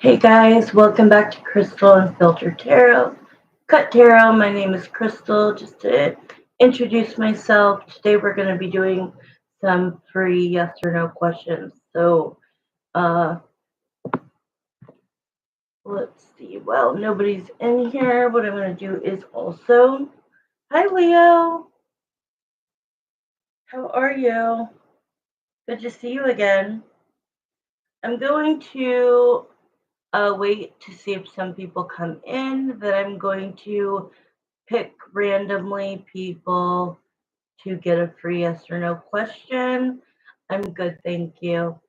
Hey guys, welcome back to Crystal and Filter Tarot. Cut Tarot, my name is Crystal. Just to introduce myself, today we're going to be doing some free yes or no questions. So, uh, let's see. Well, nobody's in here. What I'm going to do is also, hi Leo, how are you? Good to see you again. I'm going to wait to see if some people come in. Then I'm going to pick randomly people to get a free yes or no question. I'm good, thank you.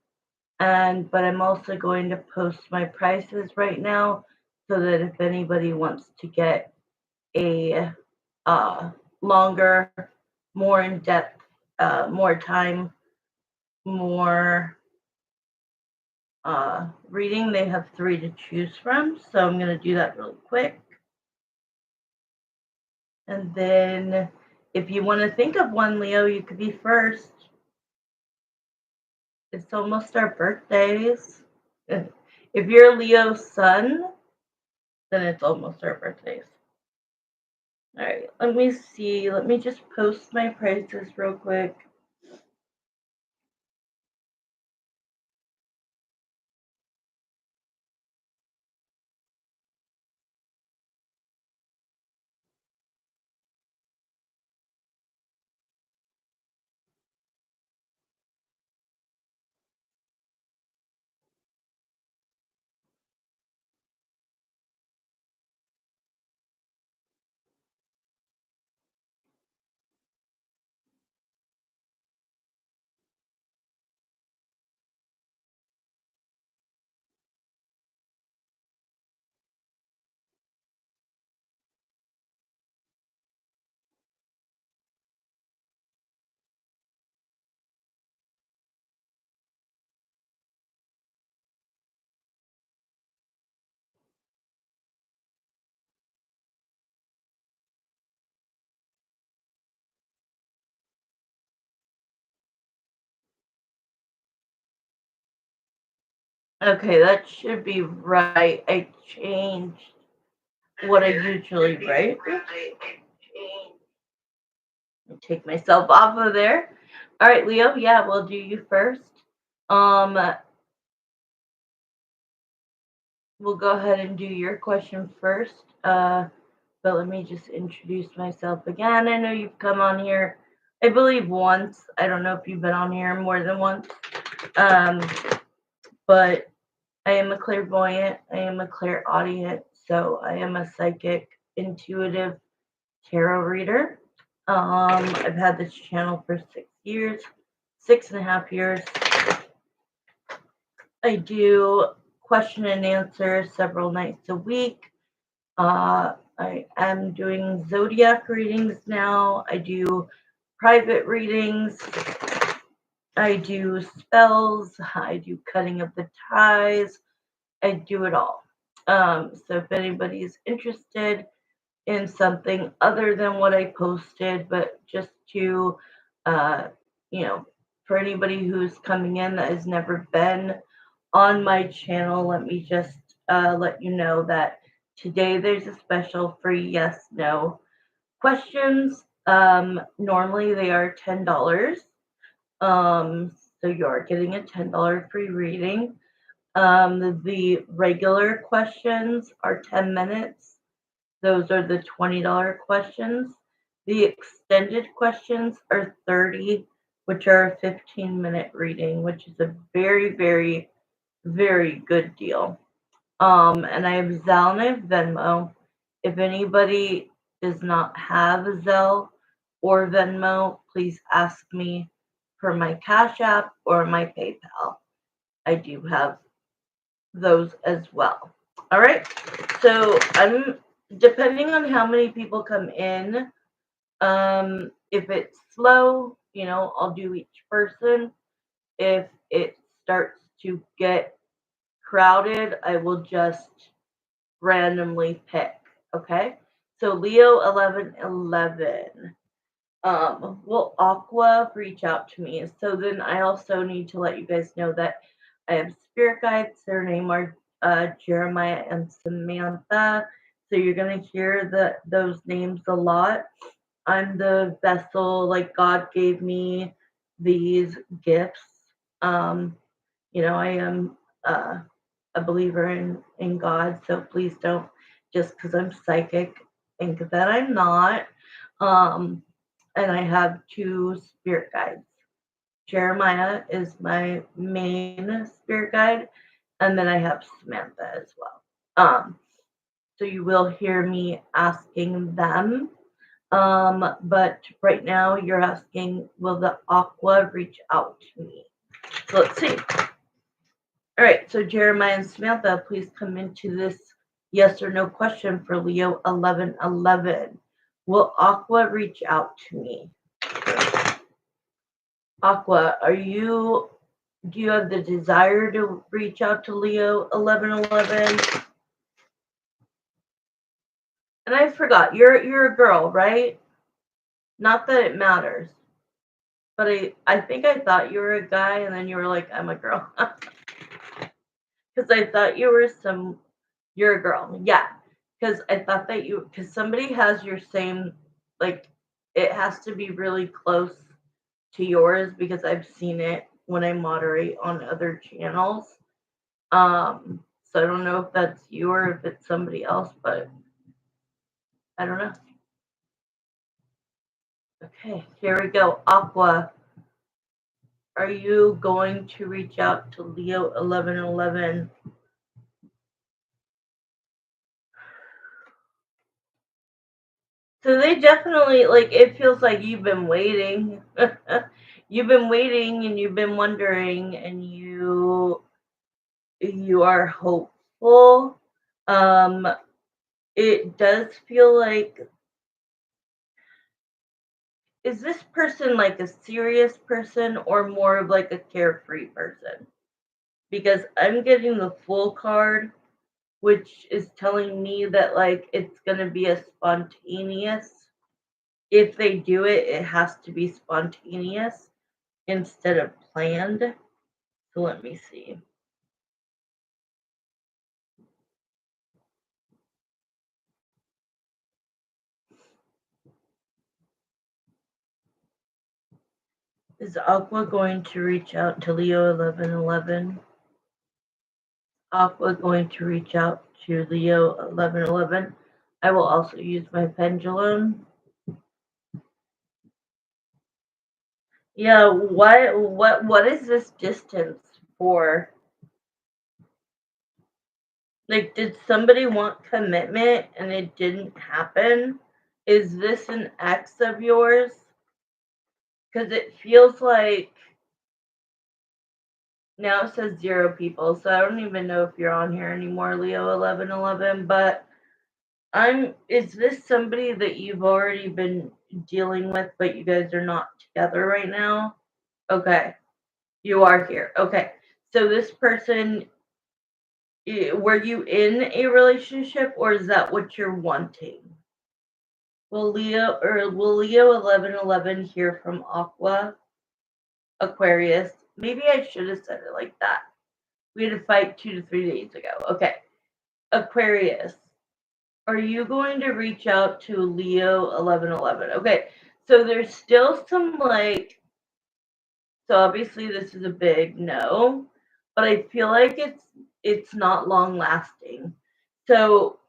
But I'm also going to post my prices right now so that if anybody wants to get a longer, more in depth, more time, more reading, they have 3 to choose from. So I'm going to do that really quick. And then if you want to think of one, Leo, you could be first. It's almost our birthdays. If you're Leo's sun, then it's almost our birthdays. All right, let me see. Let me just post my prices real quick. Okay, that should be right. I changed what I usually write. Take myself off of there. All right, Leo. Yeah, we'll do you first. Um, we'll go ahead and do your question first. But let me just introduce myself again. I know you've come on here, I believe once. I don't know if you've been on here more than once. Um, but I am a clairvoyant. I am a clairaudient. So I am a psychic, intuitive tarot reader. I've had this channel for 6 years, 6.5 years. I do question and answer several nights a week. I am doing Zodiac readings now. I do private readings. I do spells. I do cutting of the ties. I do it all. So if anybody is interested in something other than what I posted, but just to, uh, you know, for anybody who's coming in that has never been on my channel, let me just let you know that today there's a special free yes no questions. Normally they are $10. So you are getting a $10 free reading. The regular questions are 10 minutes. Those are the $20 questions. The extended questions are 30, which are a 15-minute reading, which is a very, very, very good deal. And I have Zelle and I have Venmo. If anybody does not have Zelle or Venmo, please ask me for my Cash App or my PayPal. I do have those as well. All right. So I'm depending on how many people come in. If it's slow, I'll do each person. If it starts to get crowded, I will just randomly pick. Okay. So Leo 1111. Will Aqua reach out to me? So then I also need to let you guys know that I have spirit guides. Their name are Jeremiah and Samantha. So you're gonna hear those names a lot. I'm the vessel, like God gave me these gifts. Um, I am uh, a believer in God, so please don't just because I'm psychic think that I'm not. Um, and I have two spirit guides. Jeremiah is my main spirit guide, and then I have Samantha as well. So you will hear me asking them. But right now you're asking, will the Aqua reach out to me? So let's see. All right, so Jeremiah and Samantha, please come into this yes or no question for Leo 1111. Will Aqua reach out to me? Aqua, do you have the desire to reach out to Leo 1111? And I forgot, you're a girl, right? Not that it matters, but I think I thought you were a guy, and then you were like, I'm a girl. Because I thought you're a girl. Yeah. Because I thought because somebody has your same, like, it has to be really close to yours because I've seen it when I moderate on other channels. So I don't know if that's you or if it's somebody else, but I don't know. Okay, here we go. Aqua, are you going to reach out to Leo 1111? So they definitely, like, it feels like you've been waiting. You've been waiting and you've been wondering and you are hopeful. Um it does feel like, is this person like a serious person or more of like a carefree person? Because I'm getting the Fool card, which is telling me that like it's going to be a spontaneous. If they do it, it has to be spontaneous instead of planned. So let me see. Is Aqua going to reach out to Leo 1111? Aqua going to reach out to Leo 1111. I will also use my pendulum. Yeah, what is this distance for? Like, did somebody want commitment and it didn't happen? Is this an ex of yours? Because it feels like now it says 0 people, so I don't even know if you're on here anymore, Leo 1111. But is this somebody that you've already been dealing with, but you guys are not together right now? Okay, you are here. Okay, so this person, were you in a relationship, or is that what you're wanting? Will Leo 1111 hear from Aqua Aquarius? Maybe I should have said it like that. We had a fight 2 to 3 days ago. Okay, Aquarius, are you going to reach out to Leo 1111? Okay, so there's still some like, so obviously this is a big no, but I feel like it's not long lasting. So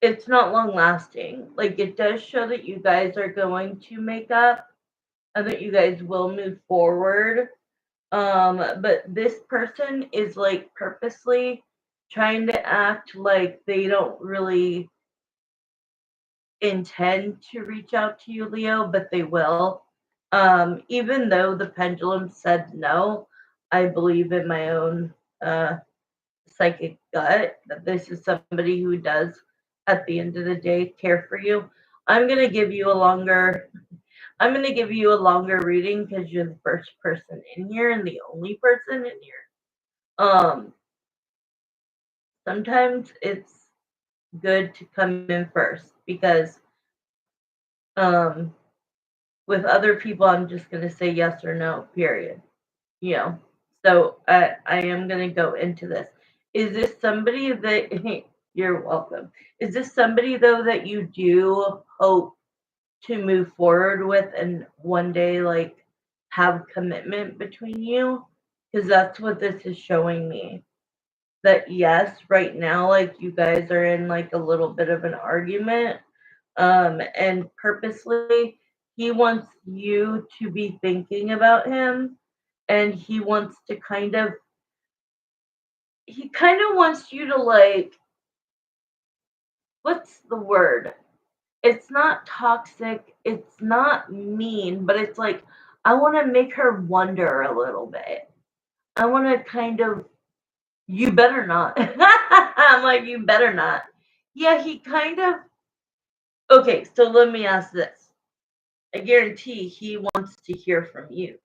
it's not long lasting. Like, it does show that you guys are going to make up and that you guys will move forward. But this person is like purposely trying to act like they don't really intend to reach out to you, Leo, but they will. Even though the pendulum said no, I believe in my own psychic gut that this is somebody who does, at the end of the day, care for you. I'm gonna give you a longer. I'm gonna give you a longer reading because you're the first person in here and the only person in here. Um, Sometimes it's good to come in first because um with other people I'm just gonna say yes or no, period. You know. So I am gonna go into this. Is this somebody that you're welcome. Is this somebody though that you do hope to move forward with and one day like have commitment between you? Because that's what this is showing me. That yes, right now, like you guys are in like a little bit of an argument. And purposely he wants you to be thinking about him and he kind of wants you to like, what's the word? It's not toxic, it's not mean, but it's like I want to make her wonder a little bit. I want to kind of, you better not. I'm like, you better not. Yeah, he kind of, okay, so let me ask this. I guarantee he wants to hear from you.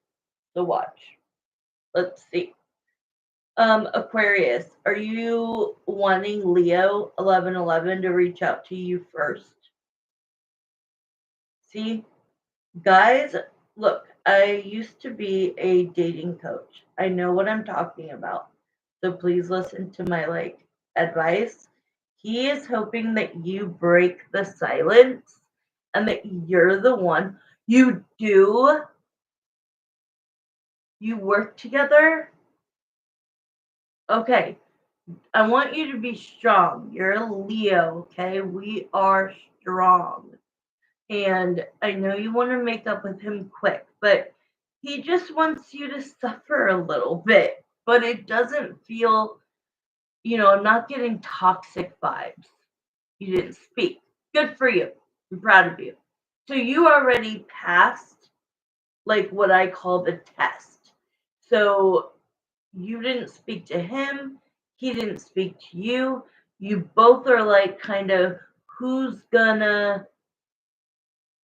So watch. Let's see. Aquarius, are you wanting Leo 1111 to reach out to you first? See, guys, look, I used to be a dating coach. I know what I'm talking about. So please listen to my like advice. He is hoping that you break the silence and that you're the one. You work together. Okay, I want you to be strong. You're a Leo, okay? We are strong. And I know you want to make up with him quick, but he just wants you to suffer a little bit. But it doesn't feel, I'm not getting toxic vibes. You didn't speak. Good for you. I'm proud of you. So you already passed like what I call the test. So you didn't speak to him, he didn't speak to you. You both are like kind of who's gonna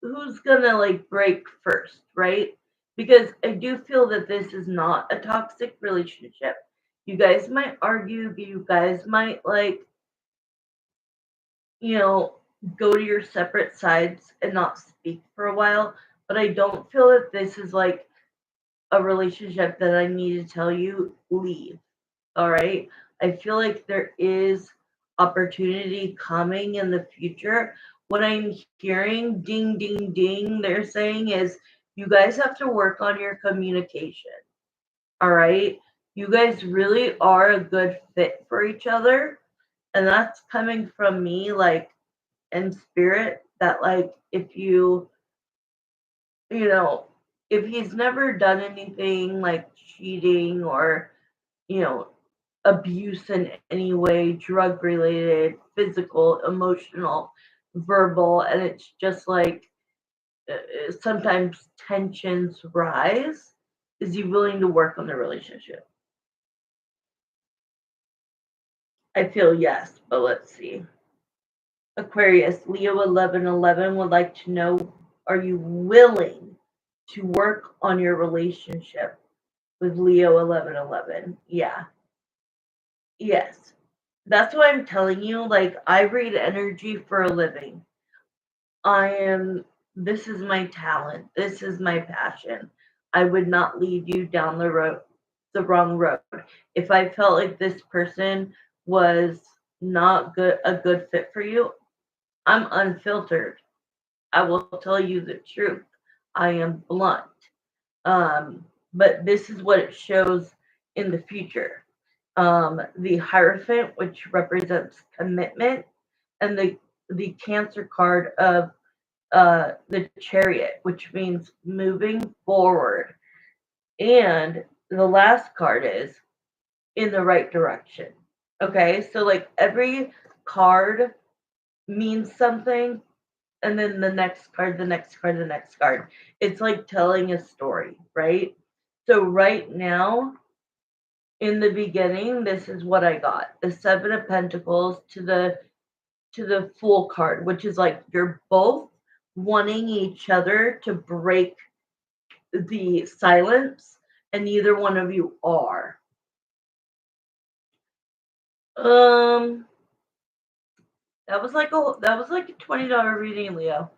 who's gonna like break first, right? Because I do feel that this is not a toxic relationship. You guys might argue, you guys might like, you know, go to your separate sides and not speak for a while, but I don't feel that this is like a relationship that I need to tell you leave. All right. I feel like there is opportunity coming in the future. What I'm hearing, ding, ding, ding, they're saying is you guys have to work on your communication. All right. You guys really are a good fit for each other. And that's coming from me, like in spirit, that like if you know, if he's never done anything like cheating or, you know, abuse in any way, drug related, physical, emotional, verbal, and it's just like sometimes tensions rise. Is he willing to work on the relationship? I feel yes, but let's see. Aquarius, Leo 1111 would like to know, are you willing to work on your relationship with Leo 1111? Yeah. Yes. That's why I'm telling you, like, I read energy for a living. This is my talent. This is my passion. I would not lead you down the wrong road. If I felt like this person was not a good fit for you, I'm unfiltered. I will tell you the truth. I am blunt. But this is what it shows in the future. The Hierophant, which represents commitment, and the Cancer card of the Chariot, which means moving forward. And the last card is in the right direction. Okay, so like every card means something, and then the next card, the next card, the next card. It's like telling a story, right? So right now, in the beginning, this is what I got. The Seven of Pentacles to the Fool card, which is like you're both wanting each other to break the silence, and neither one of you are. Um, that was like a $20 reading, Leo.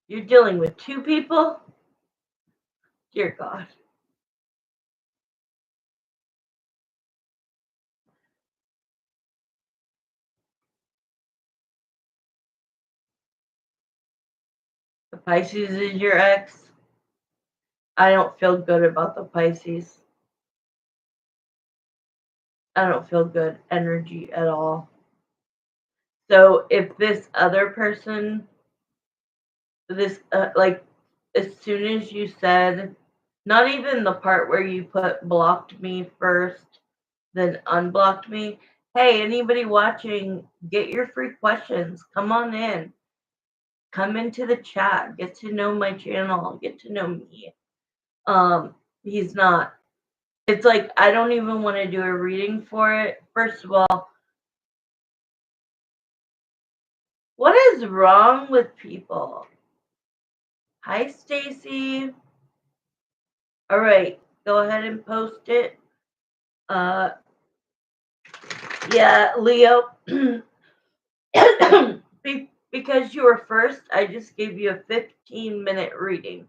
You're dealing with two people? Dear God. The Pisces is your ex? I don't feel good about the Pisces. I don't feel good energy at all. So if this other person, this like as soon as you said, not even the part where you put blocked me first, then unblocked me. Hey, anybody watching, get your free questions. Come on in. Come into the chat. Get to know my channel. Get to know me. He's not. It's like I don't even want to do a reading for it. First of all, what is wrong with people? Hi, Stacy. All right, go ahead and post it. Uh, yeah, Leo. Because you were first, I just gave you a 15-minute reading,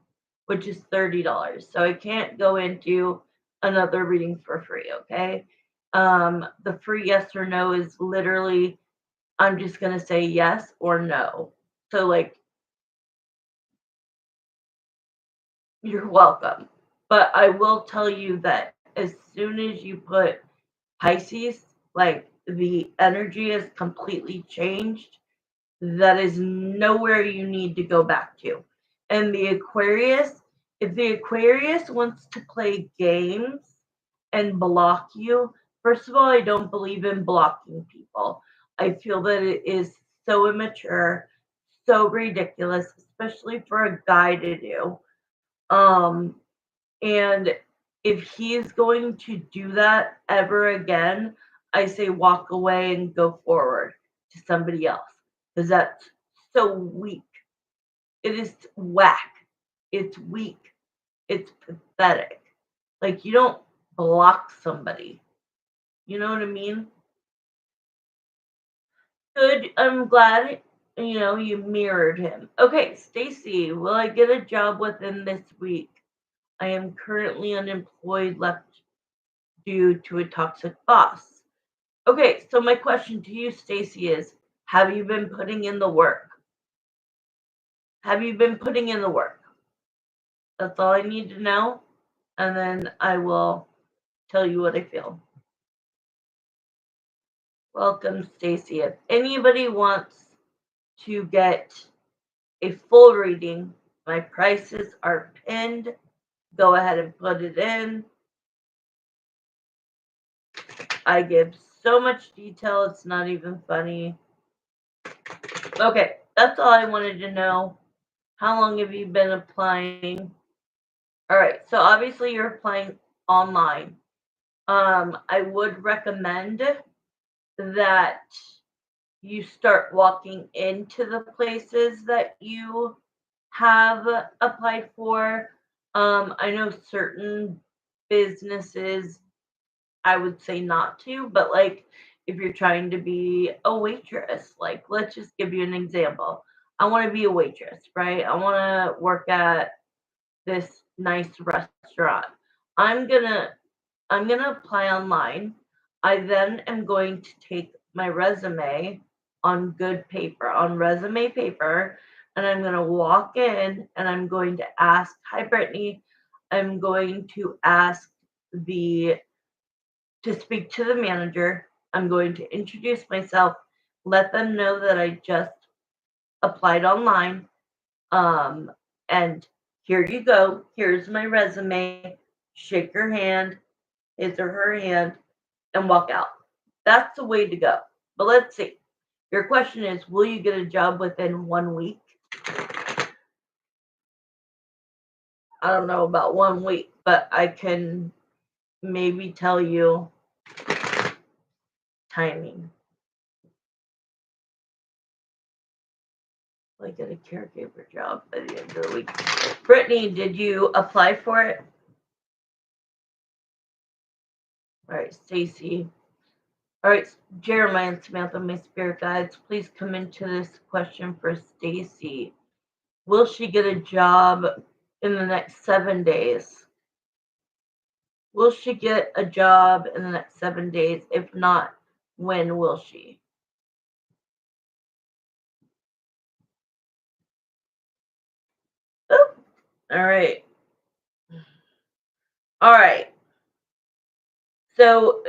which is $30. So I can't go into another reading for free, okay? The free yes or no is literally, I'm just going to say yes or no. So, like, you're welcome. But I will tell you that as soon as you put Pisces, like, the energy has completely changed. That is nowhere you need to go back to. And the Aquarius, if the Aquarius wants to play games and block you, first of all, I don't believe in blocking people. I feel that it is so immature, so ridiculous, especially for a guy to do. Um, and if he's going to do that ever again, I say walk away and go forward to somebody else because that's so weak. It is whack. It's weak. It's pathetic. Like you don't block somebody. You know what I mean? Good. I'm glad you mirrored him. Okay, Stacy, will I get a job within this week? I am currently unemployed, left due to a toxic boss. Okay, so my question to you, Stacy, is have you been putting in the work? Have you been putting in the work? That's all I need to know. And then I will tell you what I feel. Welcome, Stacy. If anybody wants to get a full reading, my prices are pinned. Go ahead and put it in. I give so much detail, it's not even funny. Okay, that's all I wanted to know. How long have you been applying? All right, so obviously you're applying online. I would recommend that you start walking into the places that you have applied for. I know certain businesses, I would say not to, but like if you're trying to be a waitress, like let's just give you an example. I want to be a waitress, right? I want to work at this nice restaurant. I'm gonna I'm gonna apply online. I then am going to take my resume on good paper, on resume paper, and I'm gonna walk in and I'm going to ask, hi Brittany, I'm going to ask the to speak to the manager. I'm going to introduce myself, let them know that I just applied online. Um, and here you go. Here's my resume. Shake her hand, his or her hand, and walk out. That's the way to go. But let's see. Your question is, will you get a job within 1 week? I don't know about 1 week, but I can maybe tell you timing. Will I get a caregiver job by the end of the week? Brittany, did you apply for it? All right, Stacy. All right, Jeremiah and Samantha, my spirit guides, please come into this question for Stacy. Will she get a job in the next 7 days? Will she get a job in the next 7 days? If not, when will she? Oop. All right. All right. So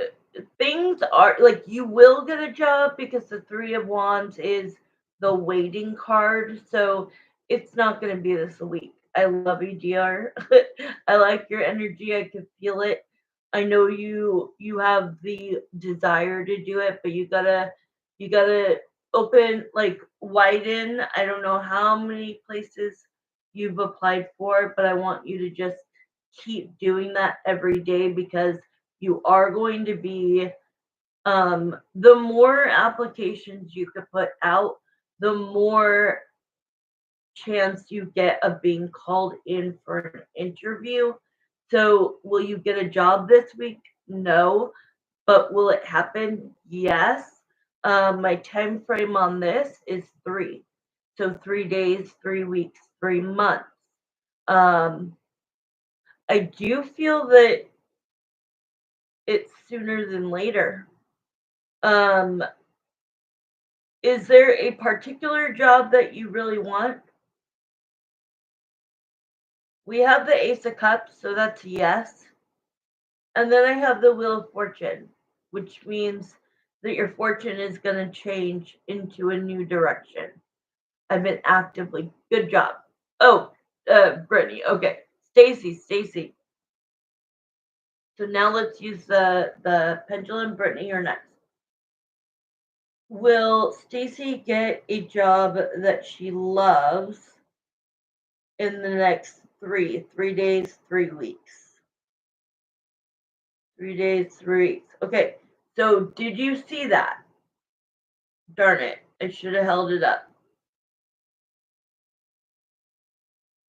things are like you will get a job because the Three of Wands is the waiting card. So it's not going to be this week. I love you, DR. I like your energy. I can feel it. I know you have the desire to do it, but you gotta open like widen. I don't know how many places you've applied for, but I want you to just keep doing that every day because you are going to be the more applications you could put out, the more chance you get of being called in for an interview. So will you get a job this week? No. But will it happen? Yes. My time frame on this is 3. So 3 days, 3 weeks, 3 months. um I do feel that it's sooner than later. Um, is there a particular job that you really want? We have the Ace of Cups, so that's a yes. And then I have the Wheel of Fortune, which means that your fortune is going to change into a new direction. I've been actively. Good job. Oh, Brittany. Okay. Stacy. So now let's use the pendulum. Brittany, you're next. Will Stacy get a job that she loves in the next 3 days, 3 weeks? 3 days, 3 weeks. Okay. So did you see that? Darn it. I should have held it up.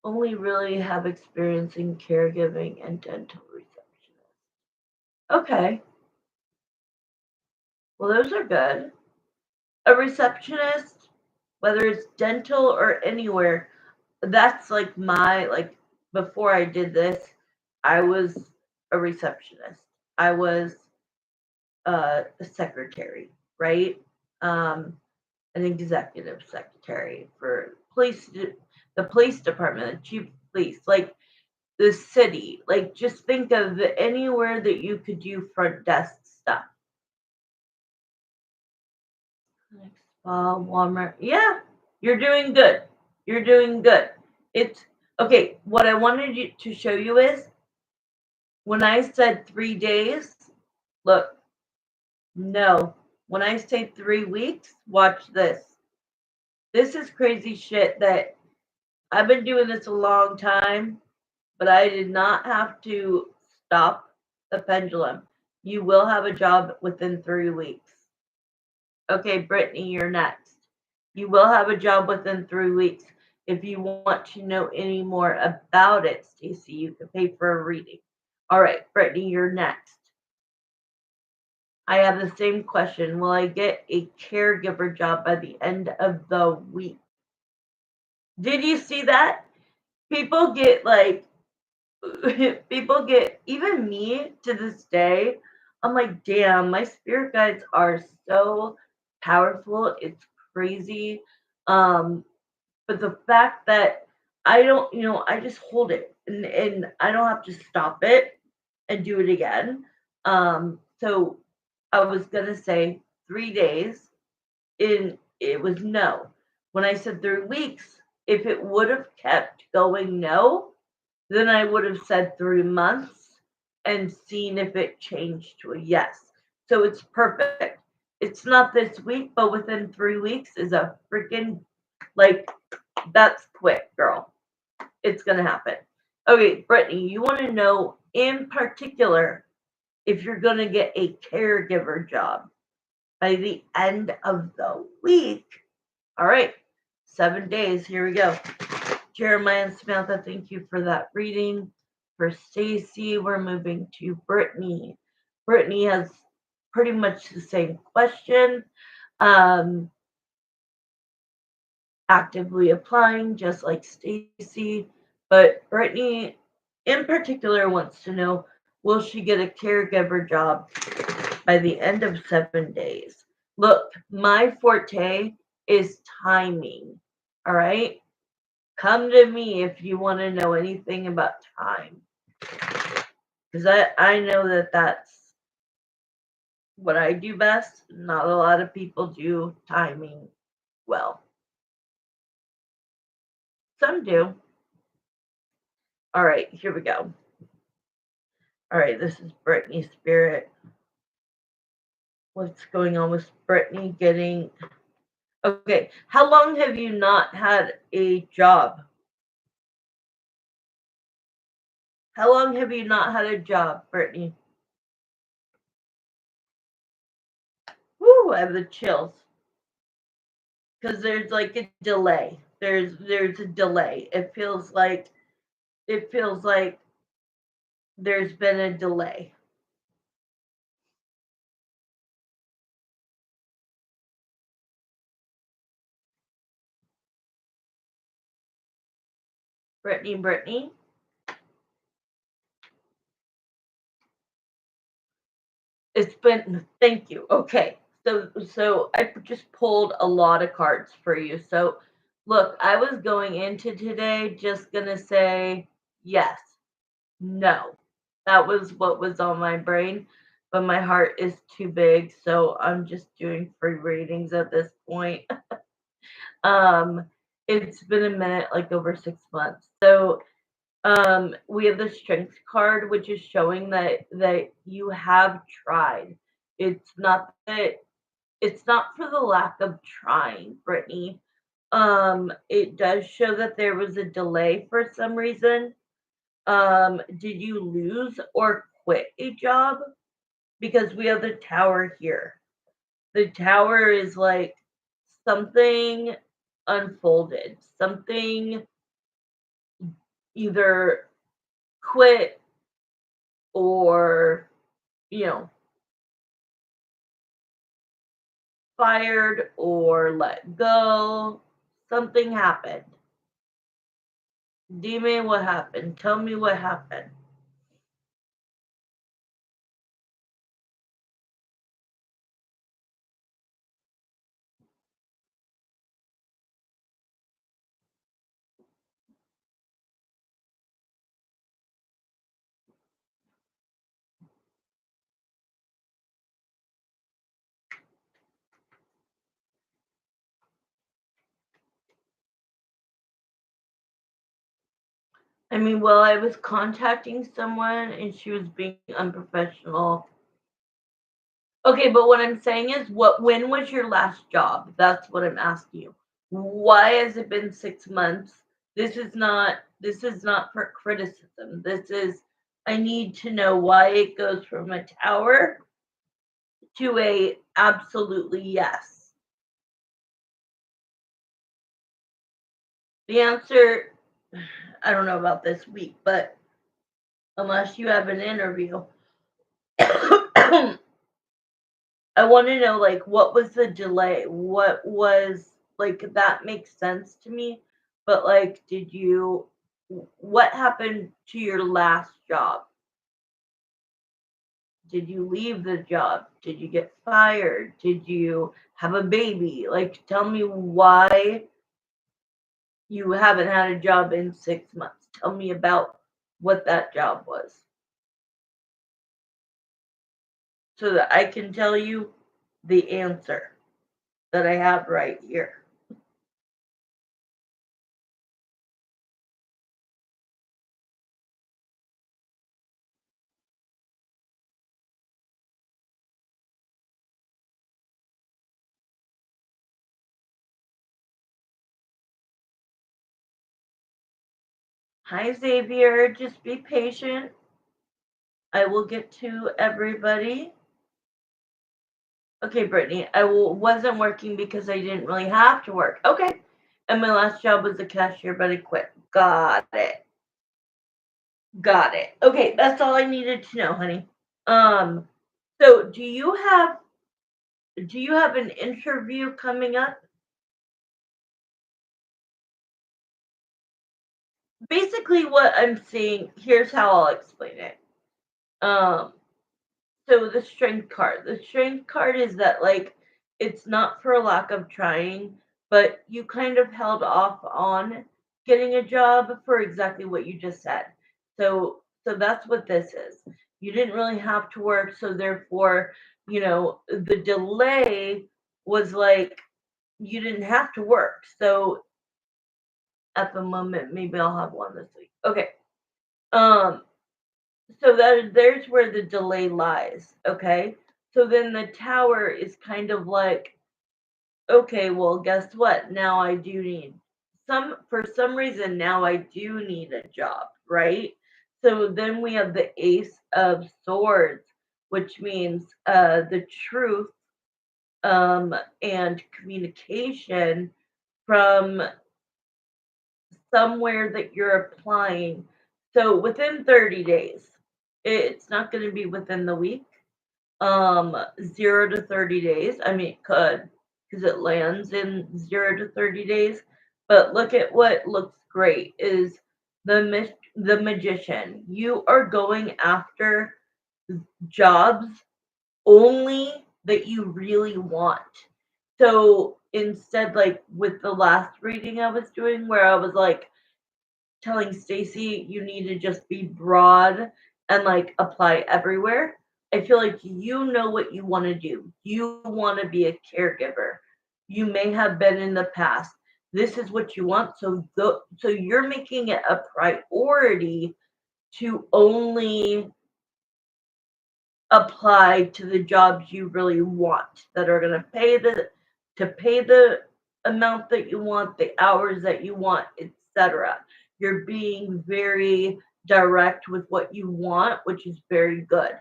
Only really have experience in caregiving and dental receptionist. Okay. Well, those are good. A receptionist, whether it's dental or anywhere, that's like before I did this, I was a receptionist. I was a secretary, right? Um, an executive secretary for the police department, the chief of police, like the city. Like just think of anywhere that you could do front desk stuff. Like spa, Walmart. Yeah, you're doing good. You're doing good. It's okay. What I wanted to show you is when I said 3 days, look, no. When I say 3 weeks, watch this. This is crazy shit that I've been doing this a long time, but I did not have to stop the pendulum. You will have a job within 3 weeks. Okay, Brittany, you're next. You will have a job within 3 weeks. If you want to know any more about it, Stacy, you can pay for a reading. All right, Brittany, you're next. I have the same question. Will I get a caregiver job by the end of the week? Did you see that? People get like, people get, even me to this day, I'm like, damn, my spirit guides are so powerful. It's crazy. Um, but the fact that I don't, I just hold it and I don't have to stop it and do it again. So I was gonna say 3 days, and it was no. When I said 3 weeks, if it would have kept going no, then I would have said 3 months and seen if it changed to a yes. So it's perfect. It's not this week, but within 3 weeks is a freaking like that's quick, girl. It's gonna happen. Okay, Brittany, you want to know in particular if you're gonna get a caregiver job by the end of the week. All right, 7 days. Here we go. Jeremiah and Samantha, thank you for that reading. For Stacy, we're moving to Brittany. Brittany has pretty much the same question. Um, actively applying, just like Stacy. But Brittany, in particular, wants to know, will she get a caregiver job by the end of 7 days? Look, my forte is timing. All right? Come to me if you want to know anything about time. Because I know that that's what I do best. Not a lot of people do timing well. Some do. All right, here we go. All right, this is Brittany Spirit. What's going on with Brittany getting. Okay, how long have you not had a job? How long have you not had a job, Brittany? Woo, I have the chills. Because there's like a delay. There's a delay. It feels like there's been a delay. Brittany. It's been, thank you. Okay. So I just pulled a lot of cards for you. So look, I was going into today just gonna say yes, no. That was what was on my brain, but my heart is too big, so I'm just doing free readings at this point. Um, it's been a minute, like over 6 months. So we have the strength card, which is showing that you have tried. It's not that it's not for the lack of trying, Brittany. It does show that there was a delay for some reason. Did you lose or quit a job? Because we have the tower here. The tower is like something unfolded, something either quit or, you know, fired or let go. Something happened. Demon, what happened? Tell me what happened. I mean, well, I was contacting someone and she was being unprofessional. Okay, but what I'm saying is, when was your last job? That's what I'm asking you. Why has it been 6 months? This is not for criticism. This is, I need to know why it goes from a tower to a absolutely yes. The answer, I don't know about this week, but unless you have an interview, I want to know, like, what was the delay? What was, like, that makes sense to me, but like, what happened to your last job? Did you leave the job? Did you get fired? Did you have a baby? Like, tell me why you haven't had a job in 6 months. Tell me about what that job was so that I can tell you the answer that I have right here. Hi, Xavier. Just be patient. I will get to everybody. Okay, Brittany. Wasn't working because I didn't really have to work. Okay. And my last job was a cashier, but I quit. Got it. Got it. Okay, that's all I needed to know, honey. Um, so do you have an interview coming up? basically what I'm seeing, here's how I'll explain it. Um, so the strength card is that like it's not for a lack of trying, but you kind of held off on getting a job for exactly what you just said. So that's what this is. You didn't really have to work, so therefore, the delay was like you didn't have to work. So at the moment, maybe I'll have one this week. Okay. Um, so there's where the delay lies, okay? So then the tower is kind of like, okay, well, guess what? Now I do need for some reason now I do need a job, right? So then we have the ace of swords, which means the truth and communication from somewhere that you're applying. So within 30 days, it's not going to be within the week. 0 to 30 days. I mean, it could because it lands in 0 to 30 days. But look at what looks great is the magician. You are going after jobs only that you really want. So instead, like with the last reading I was doing, where I was like, telling Stacy you need to just be broad and like apply everywhere. I feel like you know what you want to do. You want to be a caregiver. You may have been in the past. This is what you want. So you're making it a priority to only apply to the jobs you really want that are going to pay the amount that you want, the hours that you want, etc. You're being very direct with what you want, which is very good.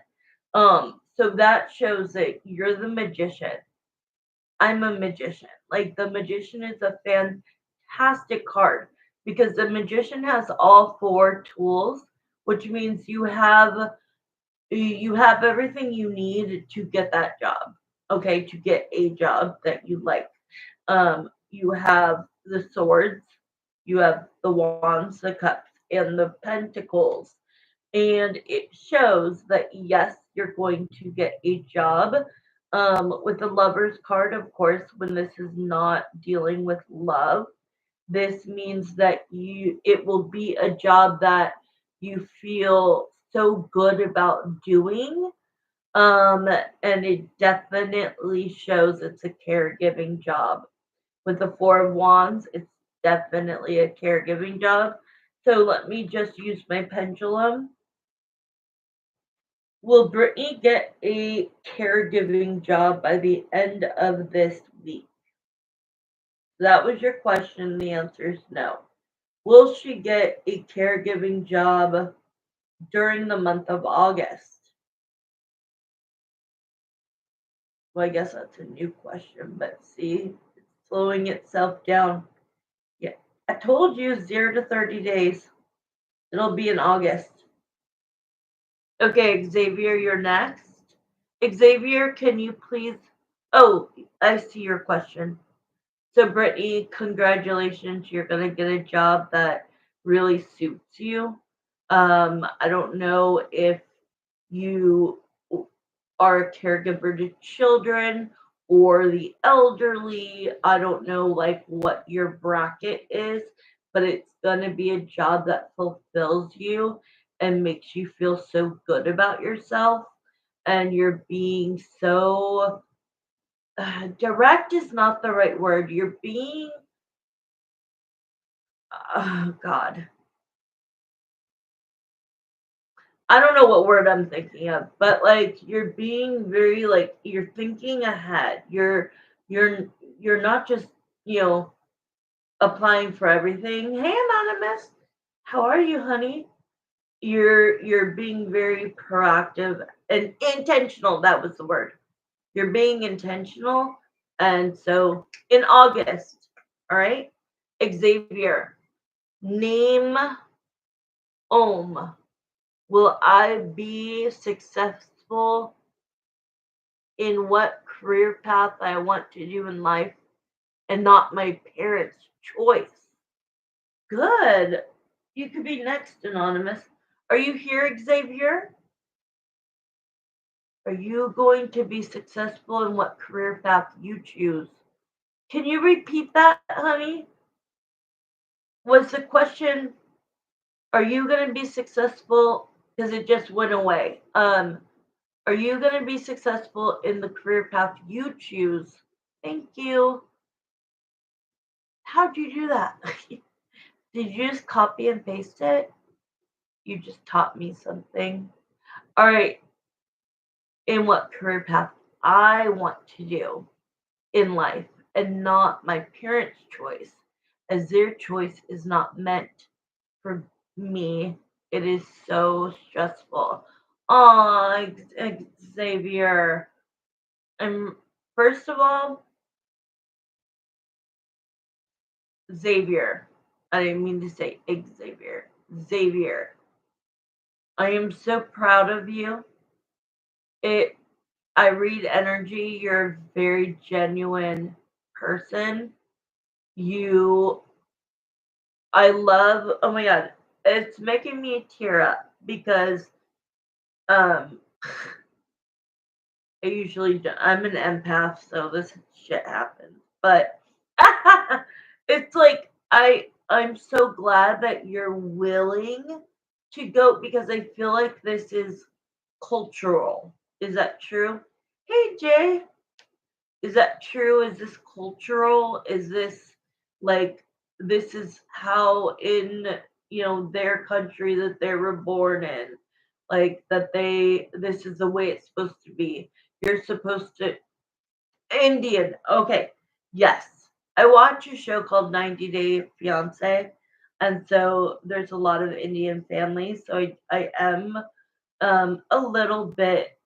So that shows that you're the magician. I'm a magician. Like the magician is a fantastic card because the magician has all four tools, which means you have everything you need to get that job. Okay, to get a job that you like. You have the swords, you have the wands, the cups, and the pentacles. And it shows that yes, you're going to get a job. With the lover's card, of course, when this is not dealing with love, this means that it will be a job that you feel so good about doing. And it definitely shows it's a caregiving job. With the Four of Wands, it's definitely a caregiving job. So let me just use my pendulum. Will Brittany get a caregiving job by the end of this week? That was your question. The answer is no. Will she get a caregiving job during the month of August? Well, I guess that's a new question, but see, it's slowing itself down. Yeah, I told you 0 to 30 days. It'll be in August. Okay, Xavier, you're next. Xavier, can you please? Oh, I see your question. So, Brittany, congratulations. You're going to get a job that really suits you. I don't know if you are a caregiver to children or the elderly. I don't know like what your bracket is, but it's going to be a job that fulfills you and makes you feel so good about yourself. And you're being so direct is not the right word. You're being, oh God, I don't know what word I'm thinking of, but like you're being very like you're thinking ahead. You're you're not just, you know, applying for everything. Hey anonymous, how are you, honey? You're being very proactive and intentional. That was the word. You're being intentional. And so in August, all right, Xavier, name Om. Will I be successful in what career path I want to do in life and not my parents' choice? Good. You could be next, Anonymous. Are you here, Xavier? Are you going to be successful in what career path you choose? Can you repeat that, honey? Was the question, are you going to be successful? Because it just went away. Are you going to be successful in the career path you choose? Thank you. How'd you do that? Did you just copy and paste it? You just taught me something. All right. In what career path I want to do in life and not my parents' choice, as their choice is not meant for me. It is so stressful. Oh, Xavier. And first of all, Xavier. I didn't mean to say Xavier. Xavier. I am so proud of you. It I read energy. You're a very genuine person. You I love, oh my god, it's making me tear up because um I'm an empath, so this shit happens. But it's like I'm so glad that you're willing to go because I feel like this is cultural. Is that true? Hey Jay, is that true? Is this cultural? Is this like this is how in their country that they were born in? Like that this is the way it's supposed to be. You're supposed to Indian. Okay. Yes. I watch a show called 90 Day Fiance, and so there's a lot of Indian families. So I am a little bit,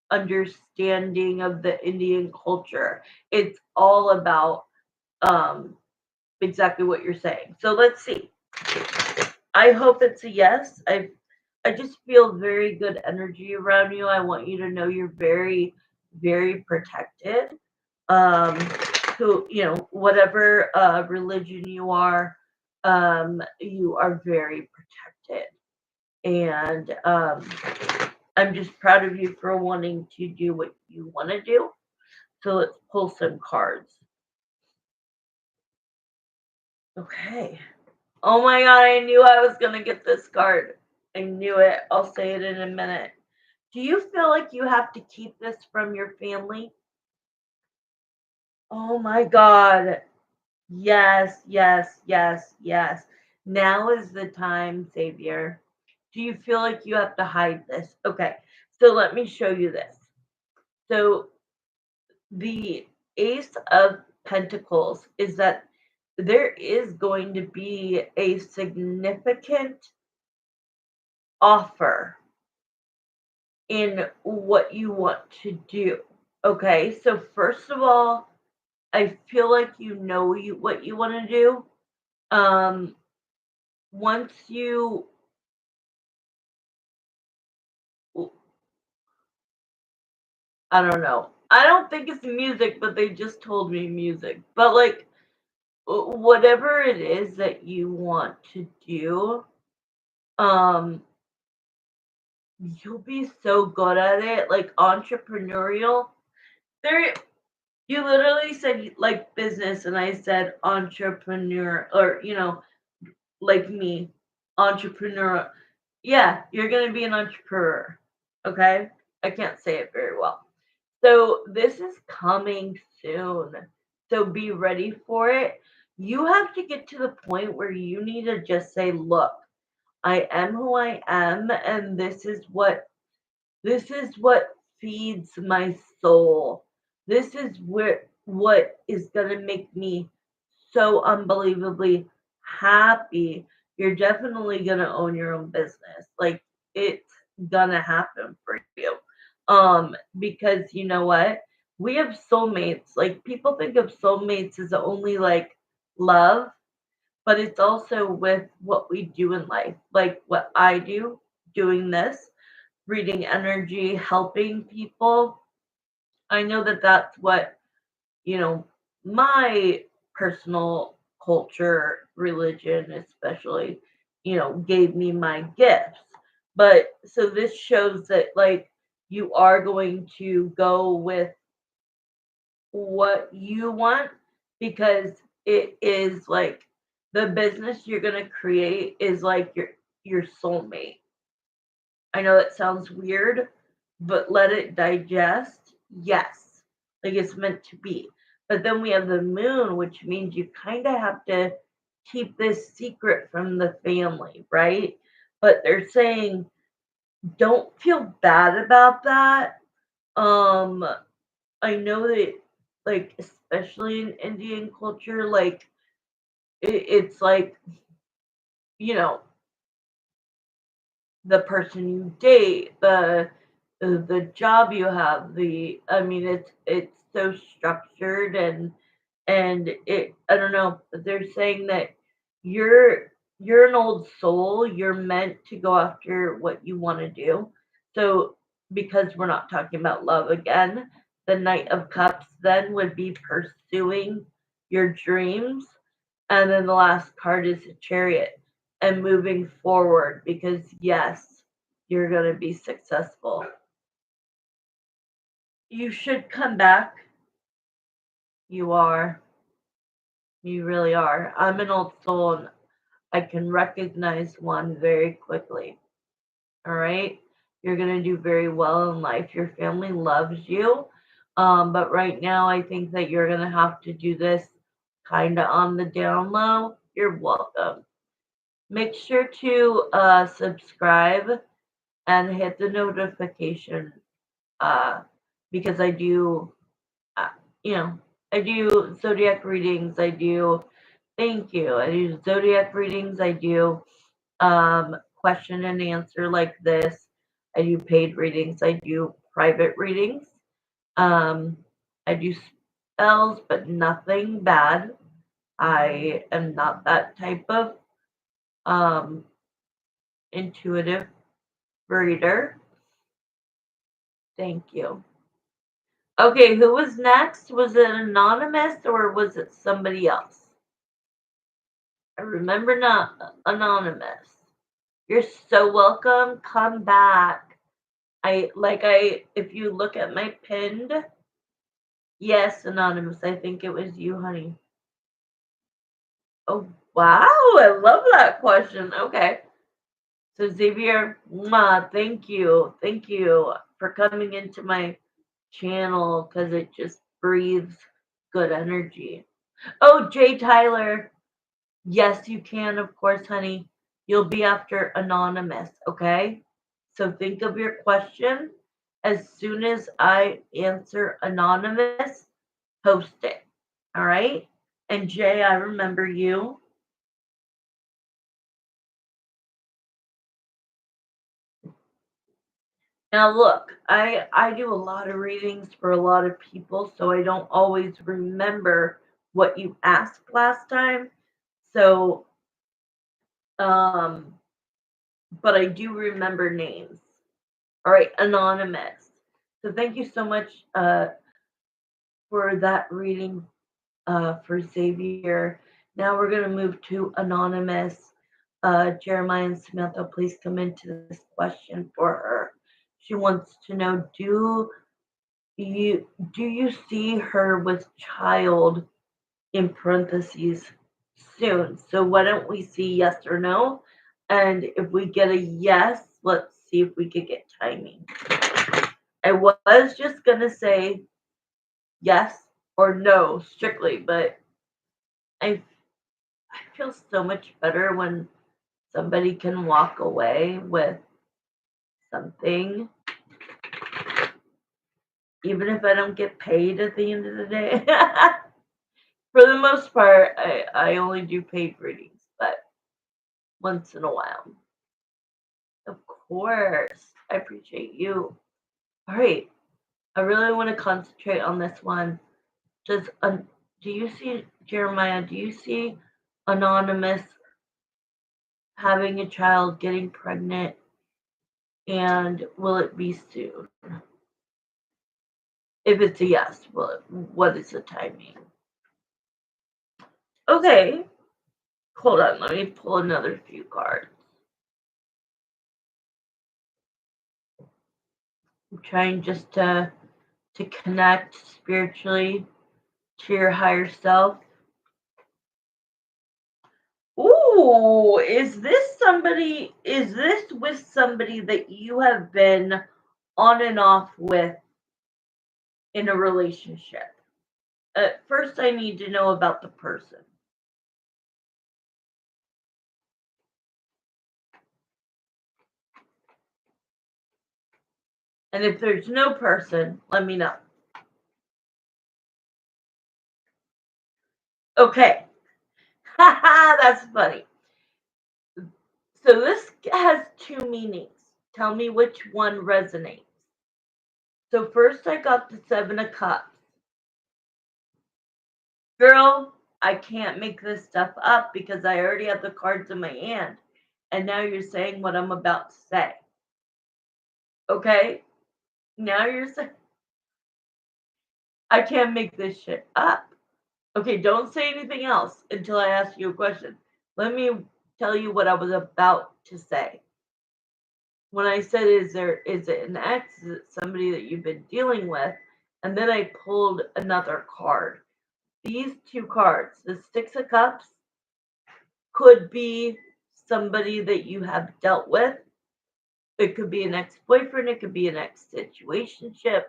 understanding of the Indian culture. It's all about um, exactly what you're saying. So let's see. I hope it's a yes. I just feel very good energy around you. I want you to know you're very, very protected. Um, who whatever religion you are very protected, and I'm just proud of you for wanting to do what you want to do. So let's pull some cards. Okay. Oh my god, I knew I was going to get this card. I knew it. I'll say it in a minute. Do you feel like you have to keep this from your family? Oh my god. Yes, yes, yes, yes. Now is the time, Savior. Do you feel like you have to hide this? Okay. So let me show you this. So the Ace of Pentacles is that there is going to be a significant offer in what you want to do. Okay, so first of all, I feel like what you want to do. Um, once you, I don't know. I don't think it's music, but they just told me music. But like, whatever it is that you want to do, um, you'll be so good at it. Like entrepreneurial. There, you literally said like business, and I said entrepreneur, or like me, entrepreneur. Yeah, you're gonna be an entrepreneur. Okay, I can't say it very well. So this is coming soon. So be ready for it. You have to get to the point where you need to just say, look, I am who I am, and this is what feeds my soul. This is what is gonna make me so unbelievably happy. You're definitely gonna own your own business. Like it's gonna happen for you. Because you know what? We have soulmates. Like people think of soulmates as only like love, but it's also with what we do in life. Like what I do, doing this, reading energy, helping people. I know that that's what, you know, my personal culture, religion, especially, gave me my gifts. But so this shows that, like, you are going to go with what you want, because it is like the business you're going to create is like your soulmate. I know it sounds weird, but let it digest. Yes, like it's meant to be. But then we have the moon, which means you kind of have to keep this secret from the family, right? But they're saying don't feel bad about that. Um, I know that, like, especially in Indian culture, like, it's like, you know, the person you date, the job you have, I mean, it's so structured, and it I don't know, but they're saying that you're an old soul, you're meant to go after what you want to do. So because we're not talking about love again, the Knight of Cups then would be pursuing your dreams, and then the last card is a Chariot and moving forward, because yes, you're going to be successful. You should come back. You are. You really are. I'm an old soul and I can recognize one very quickly. All right. You're going to do very well in life. Your family loves you. But right now, I think that you're going to have to do this kind of on the down low. You're welcome. Make sure to subscribe and hit the notification, uh, because uh, you know, I do zodiac readings. Thank you. I do zodiac readings. I do question and answer like this. I do paid readings. I do private readings. Um, I do spells, but nothing bad. I am not that type of um, intuitive reader. Thank you. Okay, who was next? Was it anonymous or was it somebody else? I remember not anonymous. You're so welcome. Come back. If you look at my pinned, yes, anonymous. I think it was you, honey. Oh, wow. I love that question. Okay. So, Xavier, thank you. Thank you for coming into my channel because it just breathes good energy. Oh, Jay Tyler. Yes, you can, of course, honey. You'll be after anonymous, okay? So think of your question. As soon as I answer anonymous, post it. All right? And Jay, I remember you. Now look, I do a lot of readings for a lot of people, so I don't always remember what you asked last time. So um but I do remember names. All right, anonymous. So thank you so much for that reading for Xavier. Now we're going to move to anonymous. Jeremiah and Samantha, please come into this question for her. She wants to know, do you see her with child in parentheses soon? So why don't we see yes or no? And if we get a yes, let's see if we could get timing. I was just gonna say yes or no strictly, but I feel so much better when somebody can walk away with something, even if I don't get paid at the end of the day. For the most part, I only do paid readings, but once in a while. Of course, I appreciate you. All right, I really want to concentrate on this one. Does do you see Jeremiah? Do you see anonymous having a child, getting pregnant, and will it be soon? If it's a yes, what is the timing? Okay. Hold on, let me pull another few cards. I'm trying just to connect spiritually to your higher self. Ooh, is this with somebody that you have been on and off with in a relationship? First, I need to know about the person. And if there's no person, let me know. Okay. Haha, that's funny. So this has two meanings. Tell me which one resonates. So first I got the Seven of Cups. Girl, I can't make this stuff up because I already have the cards in my hand. And now you're saying what I'm about to say. Okay? Now you're saying I can't make this shit up. Okay, don't say anything else until I ask you a question. Let me tell you what I was about to say. When I said, is it an ex? Is it somebody that you've been dealing with? And then I pulled another card. These two cards, the Six of Cups, could be somebody that you have dealt with. It could be an ex-boyfriend, it could be an ex-situationship.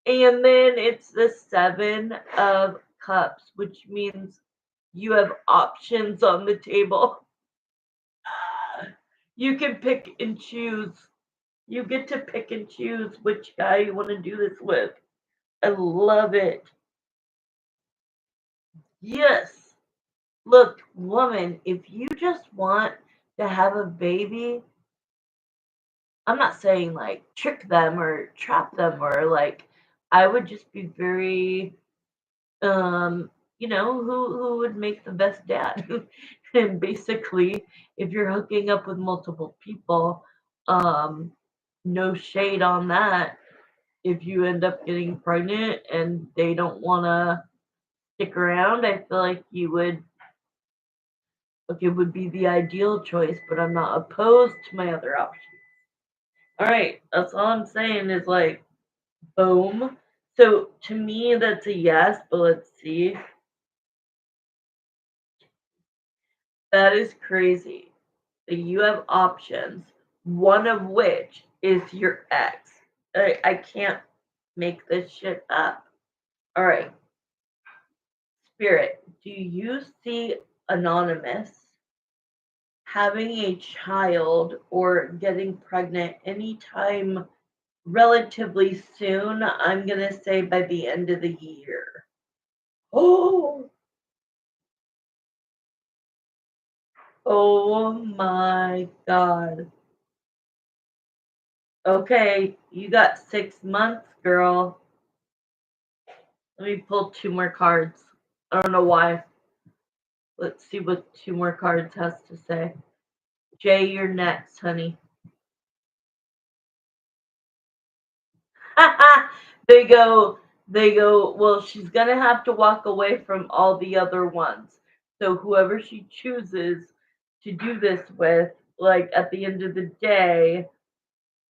And then it's the Seven of Cups, which means you have options on the table. You can pick and choose. You get to pick and choose which guy you want to do this with. I love it. Yes. Look, woman, if you just want to have a baby, I'm not saying like trick them or trap them or like I would just be very who would make the best dad. And basically if you're hooking up with multiple people, um no shade on that. If you end up getting pregnant and they don't want to stick around, I feel like you would like it would be the ideal choice, but I'm not opposed to my other options. All right, that's all I'm saying is like boom. So to me that's a yes, but let's see. That is crazy. That you have options, one of which is your ex. I can't make this shit up. All right, Spirit, do you see Anonymous having a child or getting pregnant anytime relatively soon? I'm going to say by the end of the year. Oh, oh my God. Okay, you got 6 months, girl. Let me pull two more cards. I don't know why. Let's see what two more cards has to say. Jay, you're next, honey. they go, well, she's going to have to walk away from all the other ones. So whoever she chooses to do this with, like at the end of the day,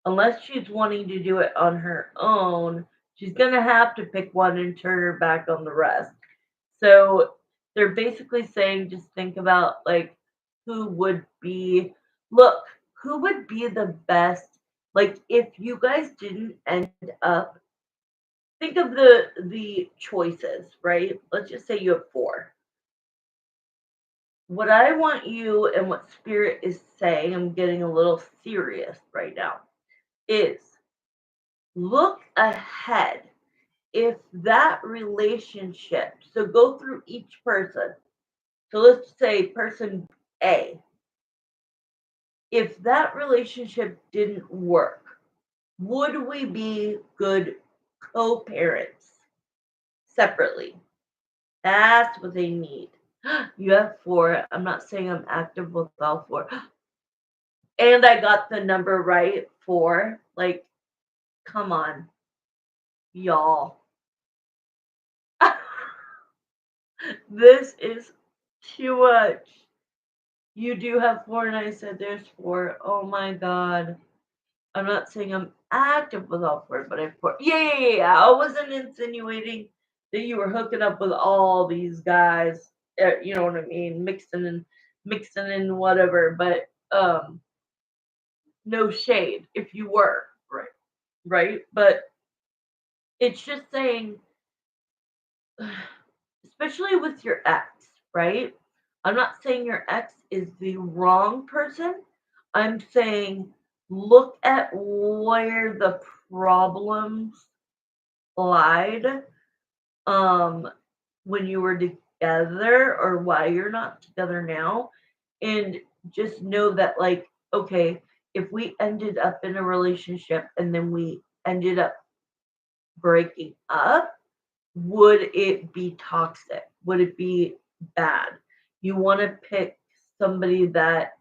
unless she's wanting to do it on her own, she's going to have to pick one and turn her back on the rest. So they're basically saying just think about like who would be, look, who would be the best. Like if you guys didn't end up, think of the choices, right? Let's just say you have four. What I want you and what Spirit is saying, I'm getting a little serious right now, is look ahead. If that relationship, so go through each person. So let's say person A, if that relationship didn't work, would we be good co parents separately? That's what they need. You have four. I'm not saying I'm active with all four. And I got the number right, four. Like, come on, y'all. This is too much. You do have four, and I said there's four. Oh my god. I'm not saying I'm active with all four, but I have four. Yeah. I wasn't insinuating that you were hooking up with all these guys. You know what I mean? Mixing in whatever. But no shade if you were, right? Right? But it's just saying, especially with your ex, right? I'm not saying your ex is the wrong person. I'm saying look at where the problems lied um when you were together or why you're not together now, and just know that, like, okay, if we ended up in a relationship and then we ended up breaking up, would it be toxic? Would it be bad? You want to pick somebody that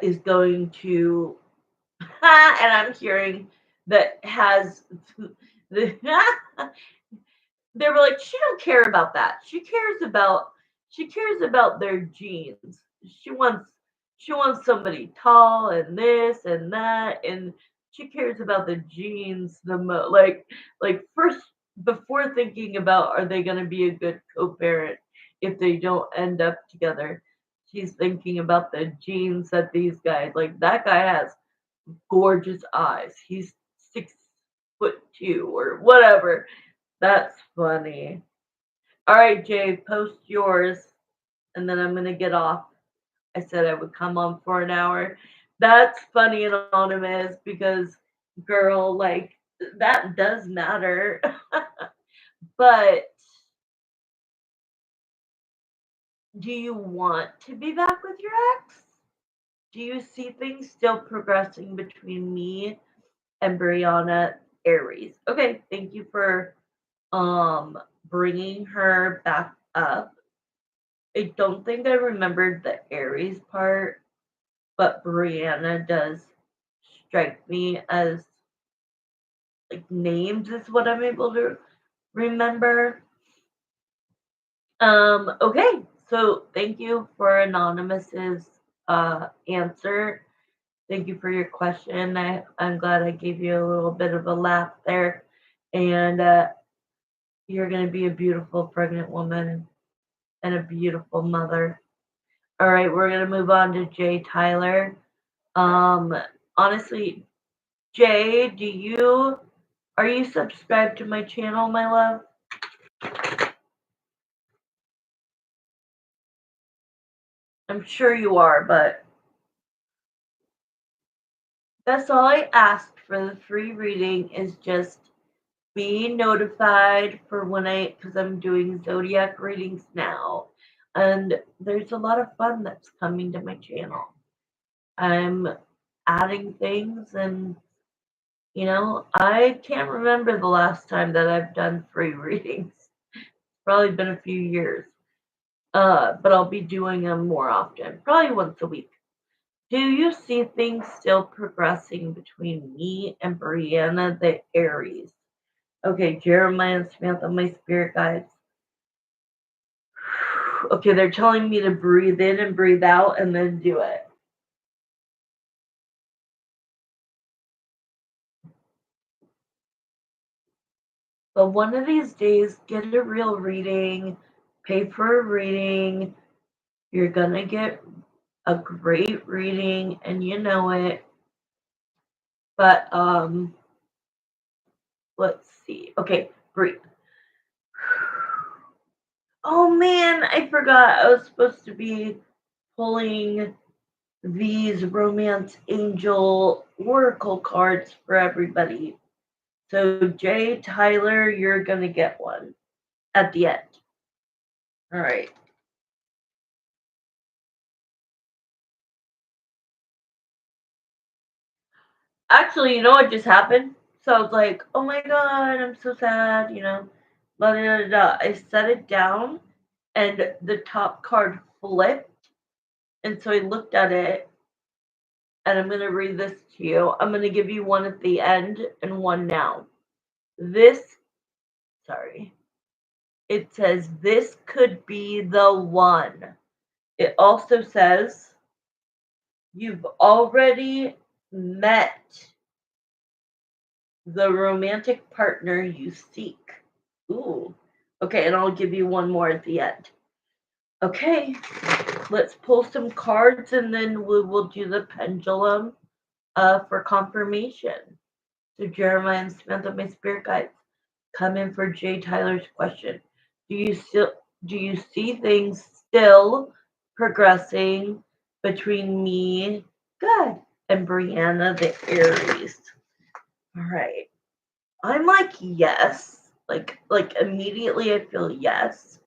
is going to and I'm hearing that has the they were like, she don't care about that. She cares about their genes. She wants somebody tall and this and that, and she cares about the genes the most. Like first, before thinking about are they going to be a good co-parent if they don't end up together, she's thinking about the genes that these guys, like that guy has gorgeous eyes. He's 6'2" or whatever. That's funny. All right, Jay, post yours, and then I'm gonna get off. I said I would come on for an hour. That's funny, Anonymous, because girl, like that does matter. But do you want to be back with your ex? Do you see things still progressing between me and Brianna Aries? Okay, thank you for bringing her back up. I don't think I remembered the Aries part, but Brianna does strike me as like names is what I'm able to remember. Okay, so thank you for Anonymous's answer. Thank you for your question. I'm glad I gave you a little bit of a laugh there. And you're going to be a beautiful pregnant woman and a beautiful mother. All right, we're going to move on to Jay Tyler. Um, Honestly, Jay, are you subscribed to my channel, my love? I'm sure you are, but that's all I ask for the free reading is just be notified for because I'm doing Zodiac readings now. And there's a lot of fun that's coming to my channel. I'm adding things, and I can't remember the last time that I've done free readings. Probably been a few years. But I'll be doing them more often, probably once a week. Do you see things still progressing between me and Brianna the Aries? Okay, Jeremiah and Samantha, my spirit guides. Okay, they're telling me to breathe in and breathe out and then do it. But one of these days, get a real reading, pay for a reading. You're gonna get a great reading, and you know it. But let's see. Okay, breathe. Oh man, I forgot. I was supposed to be pulling these romance angel oracle cards for everybody. So Jay Tyler, you're gonna get one at the end. All right. Actually, you know what just happened? So I was like, oh my god, I'm so sad, blah, blah, blah, blah. I set it down and the top card flipped. And so I looked at it and I'm going to read this to you. I'm going to give you one at the end and one now. This, sorry. It says, this could be the one. It also says, you've already met the romantic partner you seek. Ooh. Okay, and I'll give you one more at the end. Okay, let's pull some cards and then we will do the pendulum for confirmation. So Jeremiah and Samantha, my spirit guides, come in for Jay Tyler's question. Do you see things still progressing between me, God, and Brianna the Aries? All right. I'm like yes. Like immediately I feel yes.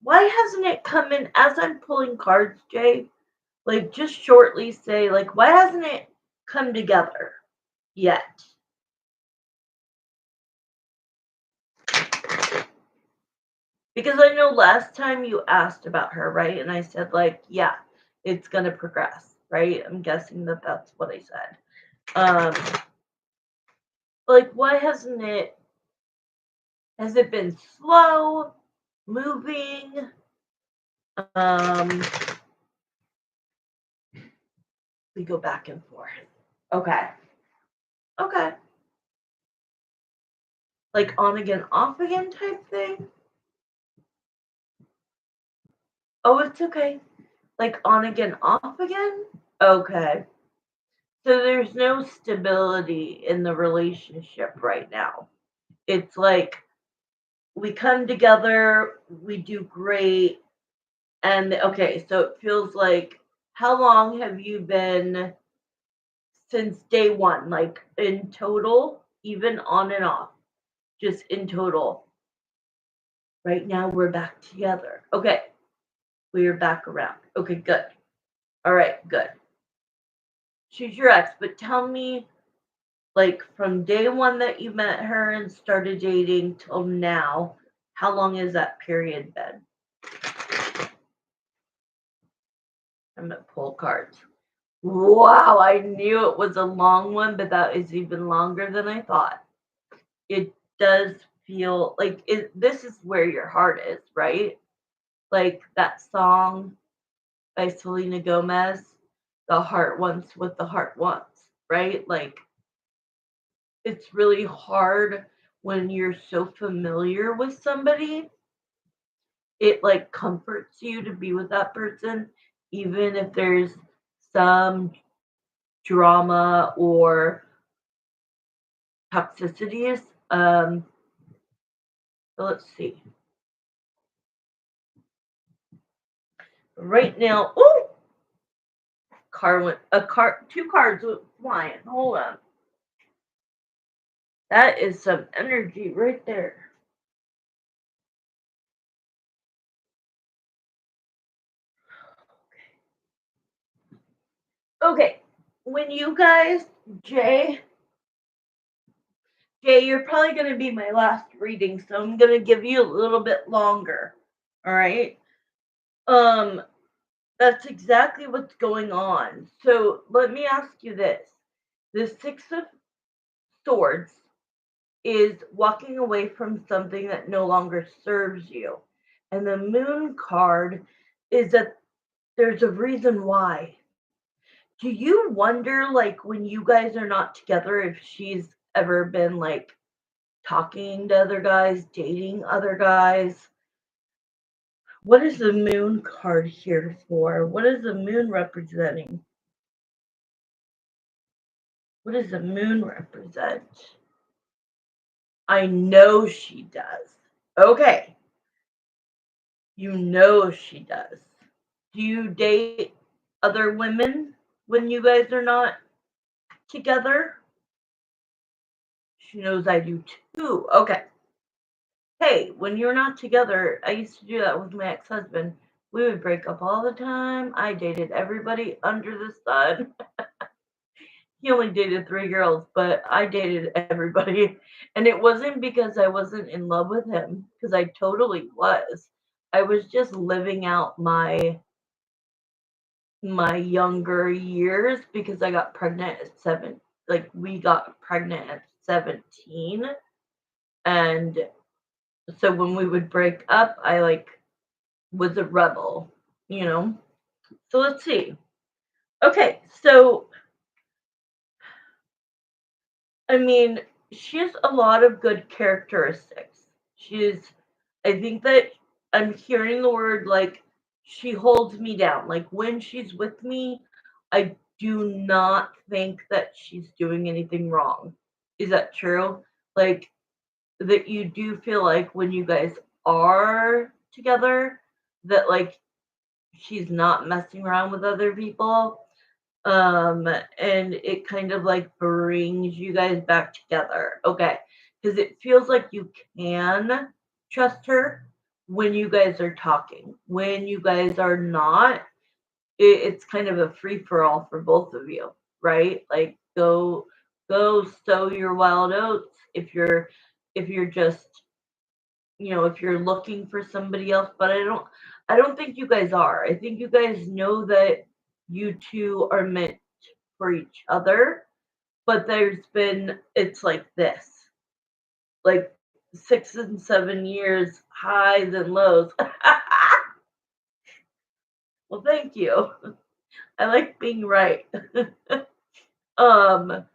Why hasn't it come in as I'm pulling cards, Jay? Like just shortly say like why hasn't it come together yet? Because I know last time you asked about her, right? And I said like, yeah, it's going to progress, right? I'm guessing that that's what I said. Like why hasn't it has it been slow moving? We go back and forth. Okay. Okay. Like on again, off again type thing? Oh, it's okay. Like on again, off again? Okay. So there's no stability in the relationship right now. It's like we come together, we do great, and okay, so it feels like how long have you been since day one? Like in total, even on and off, just in total. Right now we're back together. Okay, we're back around. Okay, good. All right, good. She's your ex, but tell me, like, from day one that you met her and started dating till now, how long has that period been? I'm gonna pull cards. Wow, I knew it was a long one, but that is even longer than I thought. It does feel like this is where your heart is, right? Like that song by Selena Gomez, The Heart Wants What the Heart Wants, right? Like it's really hard when you're so familiar with somebody. It like comforts you to be with that person, even if there's some drama or toxicities. So let's see. Right now, oh, two cards went flying. Hold on. That is some energy right there. Okay, when you guys, Jay, you're probably going to be my last reading, so I'm going to give you a little bit longer. All right. That's exactly what's going on. So let me ask you this: the Six of Swords is walking away from something that no longer serves you, and the Moon card is that there's a reason why. Do you wonder, like, when you guys are not together, if she's ever been like talking to other guys, dating other guys? What is the Moon card here for? What is the Moon representing? What does the Moon represent? I know she does. Okay. You know she does. Do you date other women when you guys are not together? She knows I do too. Okay. Hey, when you're not together, I used to do that with my ex-husband. We would break up all the time. I dated everybody under the sun. He only dated 3 girls, but I dated everybody. And it wasn't because I wasn't in love with him, because I totally was. I was just living out my younger years because I got pregnant at 7. Like we got pregnant at 17. And so when we would break up, I like was a rebel, you know? So let's see. Okay, so I mean, she has a lot of good characteristics. She's, I think that I'm hearing the word like she holds me down. Like when she's with me, I do not think that she's doing anything wrong. Is that true? Like that you do feel like when you guys are together, that like she's not messing around with other people, and it kind of like brings you guys back together. Okay, because it feels like you can trust her when you guys are talking. When you guys are not, it's kind of a free for all for both of you, right? Like go sow your wild oats if you're just, if you're looking for somebody else. But I don't think you guys are. I think you guys know that you two are meant for each other, but it's like this, like 6 and 7 years highs and lows. Well, thank you. I like being right. um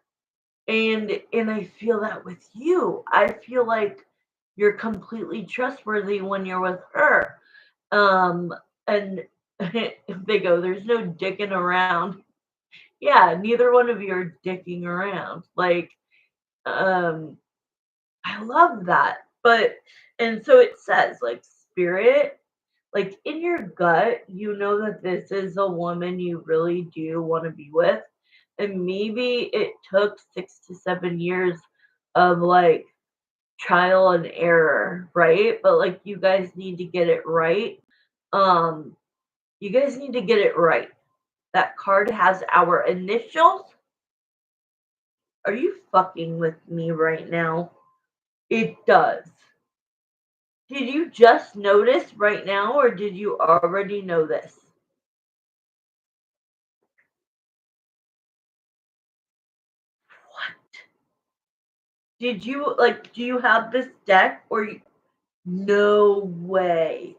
and I feel that with you. I feel like you're completely trustworthy when you're with her. And they go, there's no dicking around. Yeah, neither one of you are dicking around. Like, um, I love that. And so it says, like, spirit, like in your gut, you know that this is a woman you really do want to be with. And maybe it took 6 to 7 years of like trial and error, right? But like you guys need to get it right. Um, you guys need to get it right. That card has our initials. Are you fucking with me right now? It does. Did you just notice right now, or did you already know this? What? Did you like? Do you have this deck, or no way?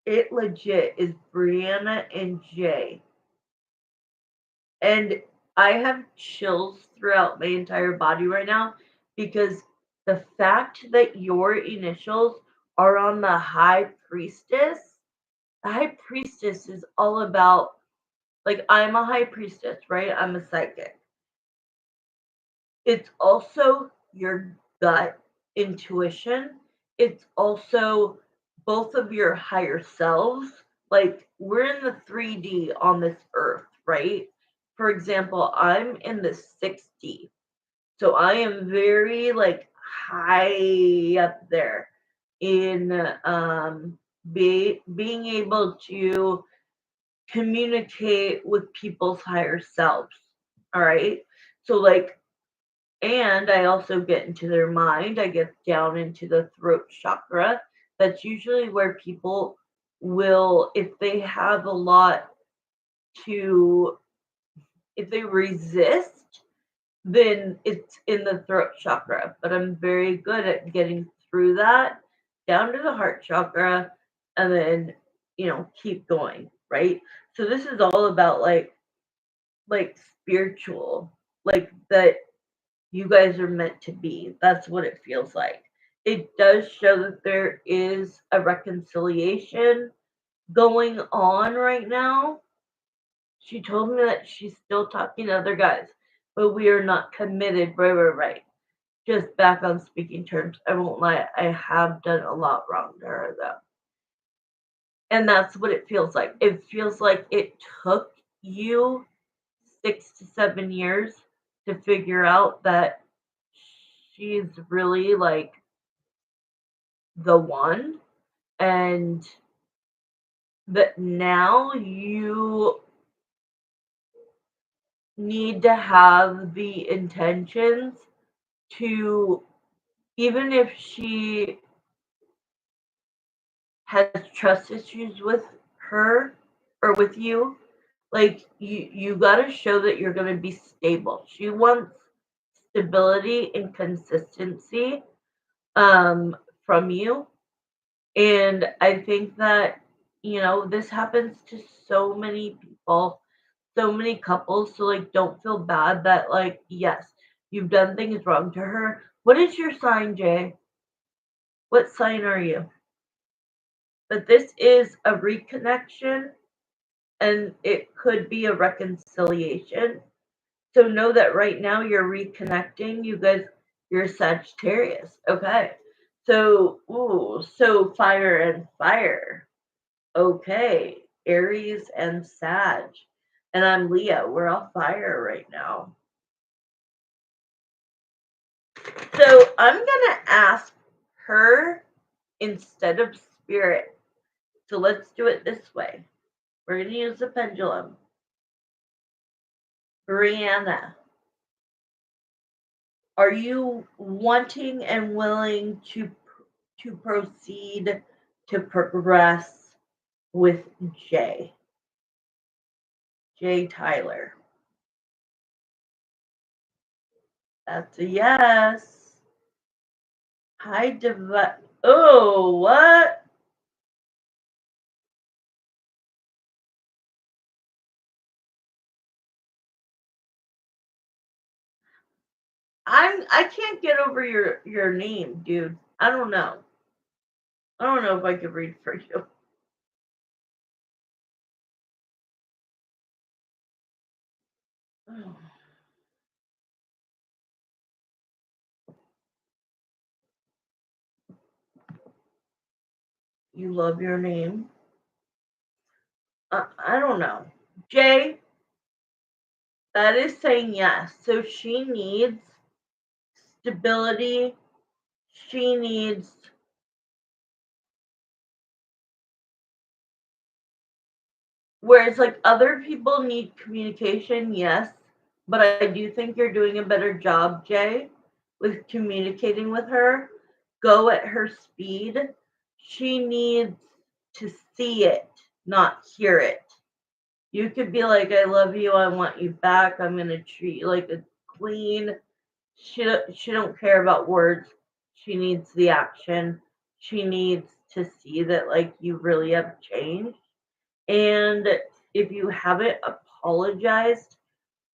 It legit is Brianna and Jay, and I have chills throughout my entire body right now because the fact that your initials are on the High Priestess. The High Priestess is all about, like, I'm a High Priestess, right? I'm a psychic. It's also your gut intuition. It's also both of your higher selves. Like, we're in the 3D on this earth, right? For example, I'm in the 6D. So I am very like high up there in being able to communicate with people's higher selves. All right. So like, and I also get into their mind. I get down into the throat chakra. That's usually where people will, if they have a lot to, if they resist, then it's in the throat chakra. But I'm very good at getting through that down to the heart chakra and then, keep going, right? So this is all about like spiritual, like that you guys are meant to be. That's what it feels like. It does show that there is a reconciliation going on right now. She told me that she's still talking to other guys, but we are not committed. Right, right, right. Just back on speaking terms. I won't lie, I have done a lot wrong to her though. And that's what it feels like. It feels like it took you 6 to 7 years to figure out that she's really like the one, and that now you need to have the intentions to, even if she has trust issues with her or with you, like you got to show that you're going to be stable. She wants stability and consistency um, from you. And I think that, this happens to so many people, so many couples. So, like, don't feel bad that, like, yes, you've done things wrong to her. What is your sign, Jay? What sign are you? But this is a reconnection and it could be a reconciliation. So know that right now you're reconnecting. You guys, you're Sagittarius. Okay. So, so fire and fire. Okay. Aries and Sag. And I'm Leo. We're all fire right now. So I'm going to ask her instead of spirit. So let's do it this way. We're going to use the pendulum. Brianna, are you wanting and willing to proceed to progress with Jay? Jay Tyler. That's a yes. Hi, Oh, what? I can't get over your name, dude. I don't know. I don't know if I could read for you. Oh, you love your name. I don't know. Jay, that is saying yes. So she needs stability. She needs, whereas like other people need communication, yes, but I do think you're doing a better job, Jay, with communicating with her. Go at her speed. She needs to see it, not hear it. You could be like, I love you, I want you back, I'm gonna treat you like a queen. She don't care about words. She needs the action. She needs to see that like you really have changed. And if you haven't apologized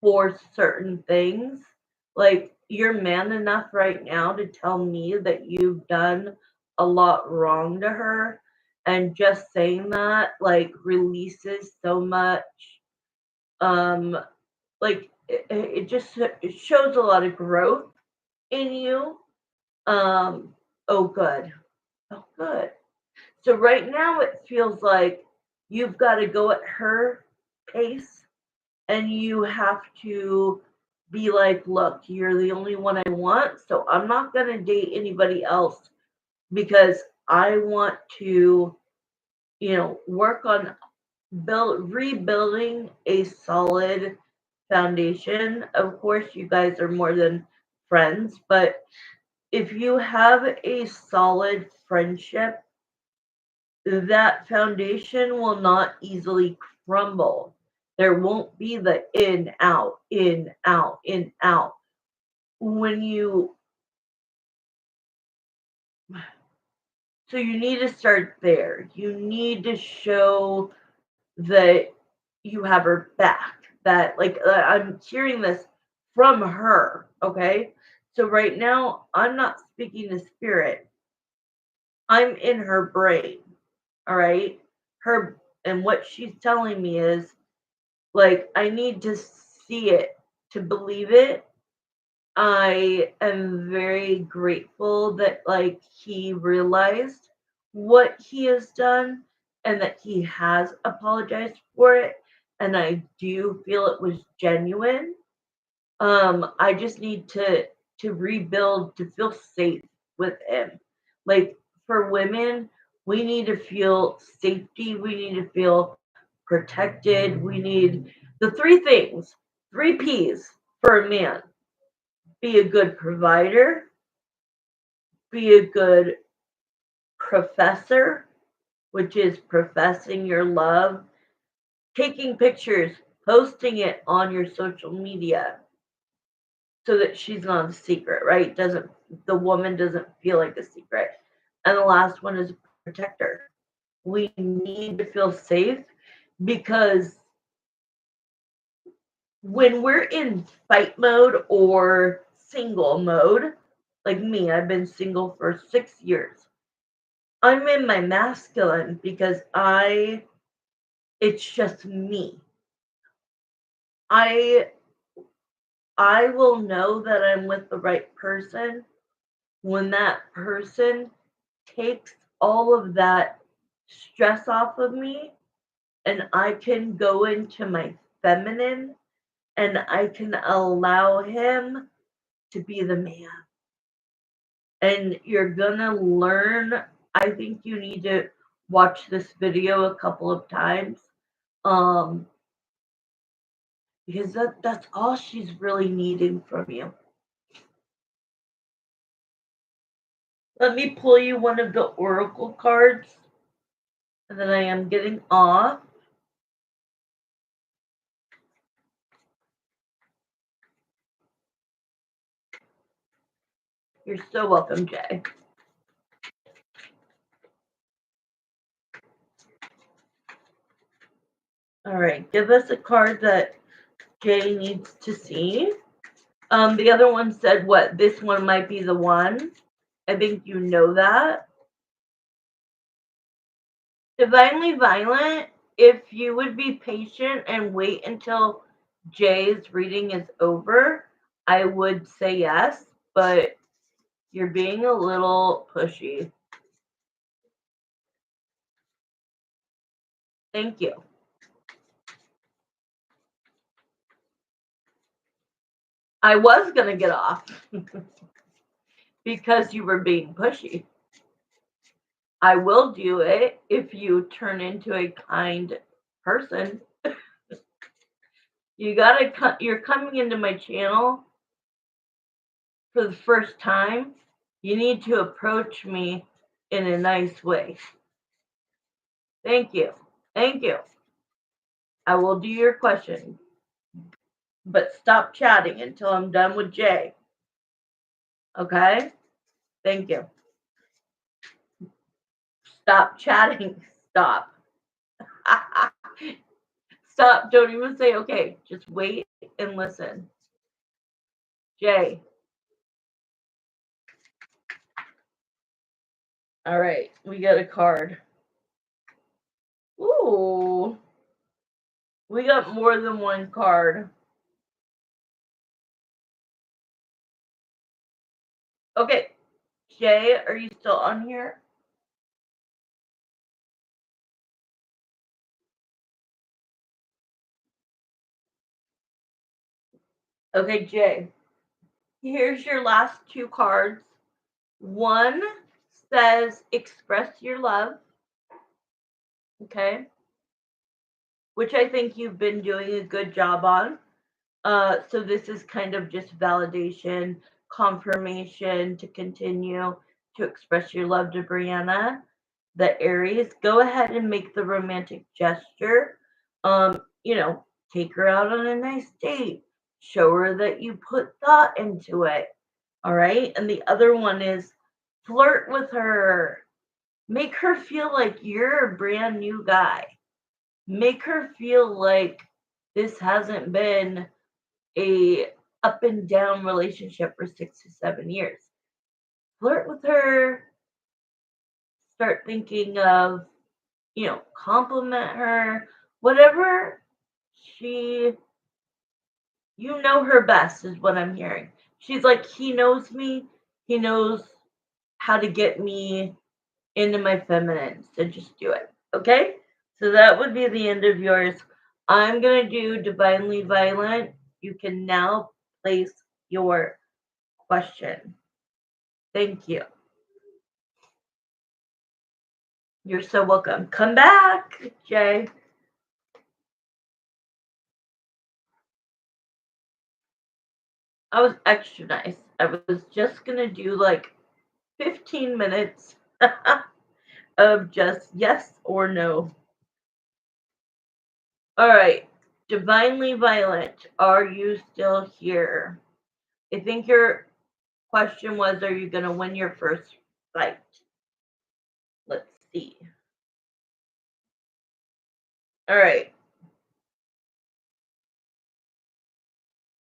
for certain things, like you're man enough right now to tell me that you've done a lot wrong to her. And just saying that like releases so much um like it just it shows a lot of growth in you. Um, oh, good. Oh, good. So right now it feels like you've got to go at her pace and you have to be like, look, you're the only one I want. So I'm not going to date anybody else because I want to, work on rebuilding a solid foundation. Of course, you guys are more than friends, but if you have a solid friendship, that foundation will not easily crumble. There won't be the in, out, in, out, in, out. When you, so you need to start there. You need to show that you have her back. That, like, I'm hearing this from her, okay? So right now, I'm not speaking to spirit, I'm in her brain. All right. Her and what she's telling me is like I need to see it to believe it. I am very grateful that like he realized what he has done and that he has apologized for it, and I do feel it was genuine. I just need to rebuild to feel safe with him. Like for women, we need to feel safety, we need to feel protected, we need the three things, three P's for a man. Be a good provider, be a good professor, which is professing your love, taking pictures, posting it on your social media, so that she's not a secret, right? Doesn't the woman doesn't feel like a secret. And the last one is a protector. We need to feel safe because when we're in fight mode or single mode, like me, I've been single for 6 years. I'm in my masculine because it's just me. I I will know that I'm with the right person when that person takes all of that stress off of me and I can go into my feminine and I can allow him to be the man. And you're gonna learn. I think you need to watch this video a couple of times. Um, because that's all she's really needing from you. Let me pull you one of the oracle cards that I am getting off. You're so welcome, Jay. All right, give us a card that Jay needs to see. The other one said what? This one might be the one. I think you know that. Divinely Violent, if you would be patient and wait until Jay's reading is over, I would say yes, but you're being a little pushy. Thank you. I was going to get off because you were being pushy. I will do it if you turn into a kind person. You're coming into my channel for the first time. You need to approach me in a nice way. Thank you. Thank you. I will do your question, but stop chatting until I'm done with Jay. Okay? Thank you. Stop chatting. Stop. Stop. Don't even say okay. Just wait and listen. Jay. All right. We got a card. Ooh. We got more than one card. Okay. Jay, are you still on here? Okay, Jay. Here's your last two cards. One says express your love. Okay. Which I think you've been doing a good job on. So this is kind of just validation, confirmation to continue to express your love to Brianna. The Aries, go ahead and make the romantic gesture. Take her out on a nice date. Show her that you put thought into it. All right. And the other one is flirt with her. Make her feel like you're a brand new guy. Make her feel like this hasn't been a up and down relationship for 6 to 7 years. Flirt with her. Start thinking of, compliment her. Whatever she, her best is what I'm hearing. She's like, he knows me. He knows how to get me into my feminine. So just do it. Okay? So that would be the end of yours. I'm going to do Divinely Violent. You can now place your question. Thank you. You're so welcome. Come back, Jay. I was extra nice. I was just going to do like 15 minutes of just yes or no. All right. Divinely Violent, are you still here? I think your question was, are you going to win your first fight? Let's see. All right.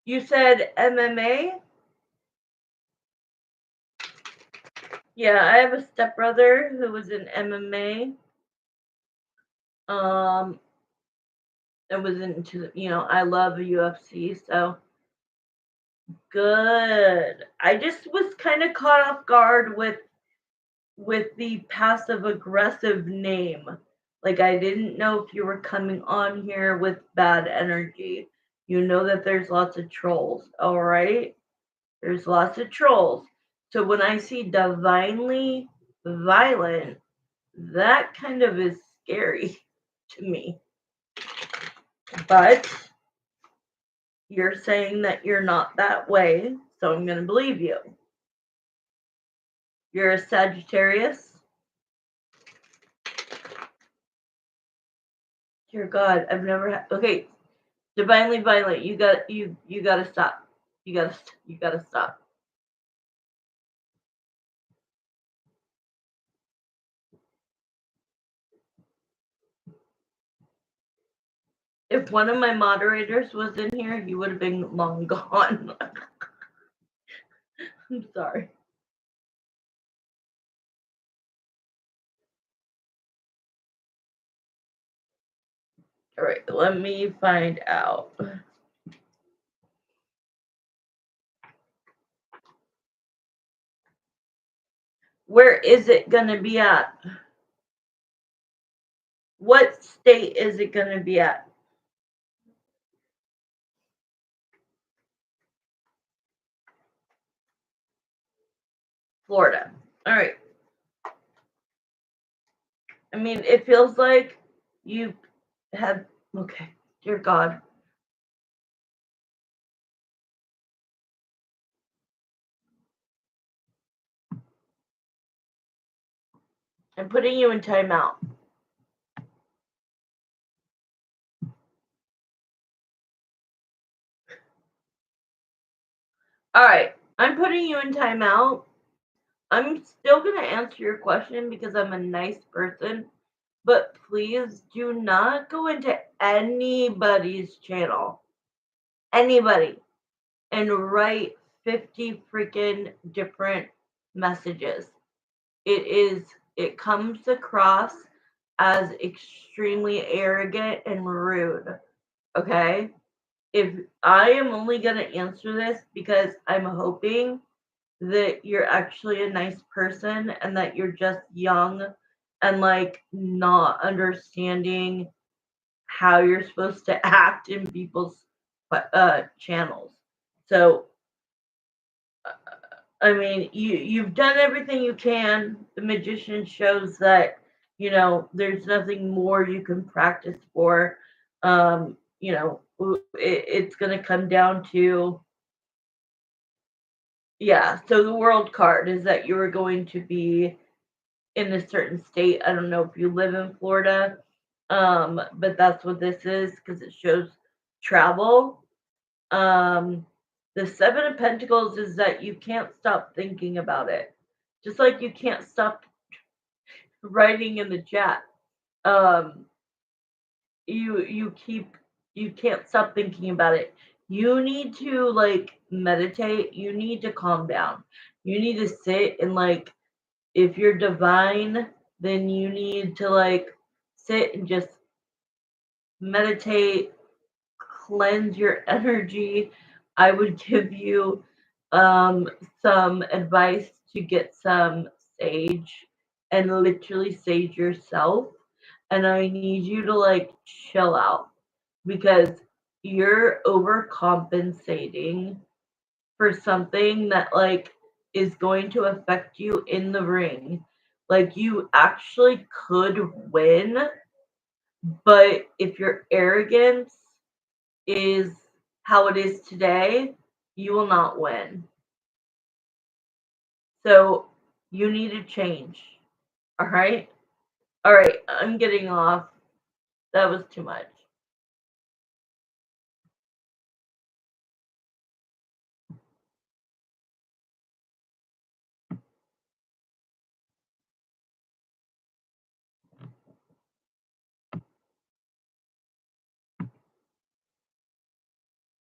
You said MMA? Yeah, I have a stepbrother who was in MMA. It was into, I love UFC, so good. I just was kind of caught off guard with the passive aggressive name. Like, I didn't know if you were coming on here with bad energy. You know that there's lots of trolls, all right? There's lots of trolls. So when I see divinely violent, that kind of is scary to me. But you're saying that you're not that way, so I'm going to believe you. You're a Sagittarius? Dear God, I've never had. Okay, divinely violent. You got to stop. You got to stop. If one of my moderators was in here, he would have been long gone. I'm sorry. All right, let me find out. Where is it going to be at? What state is it going to be at? Florida. All right. I mean, it feels like you have. Okay, dear God. I'm putting you in timeout. All right, I'm putting you in timeout. I'm still going to answer your question because I'm a nice person, but please do not go into anybody's channel, anybody, and write 50 freaking different messages. It comes across as extremely arrogant and rude. Okay? If I am only going to answer this because I'm hoping that you're actually a nice person and that you're just young and like not understanding how you're supposed to act in people's channels. So I mean, you've done everything you can. The magician shows that there's nothing more you can practice for. It's going to come down to, yeah. So the world card is that you are going to be in a certain state. I don't know if you live in Florida, but that's what this is because it shows travel. The Seven of Pentacles is that you can't stop thinking about it. Just like you can't stop writing in the chat. You can't stop thinking about it. You need to like meditate. You need to calm down. You need to sit and like, if you're divine, then you need to like sit and just meditate, cleanse your energy. I would give you some advice to get some sage and literally sage yourself. And I need you to like chill out because you're overcompensating for something that like is going to affect you in the ring. Like you actually could win, but if your arrogance is how it is today, you will not win. So you need to change. All right? All right, I'm getting off. That was too much.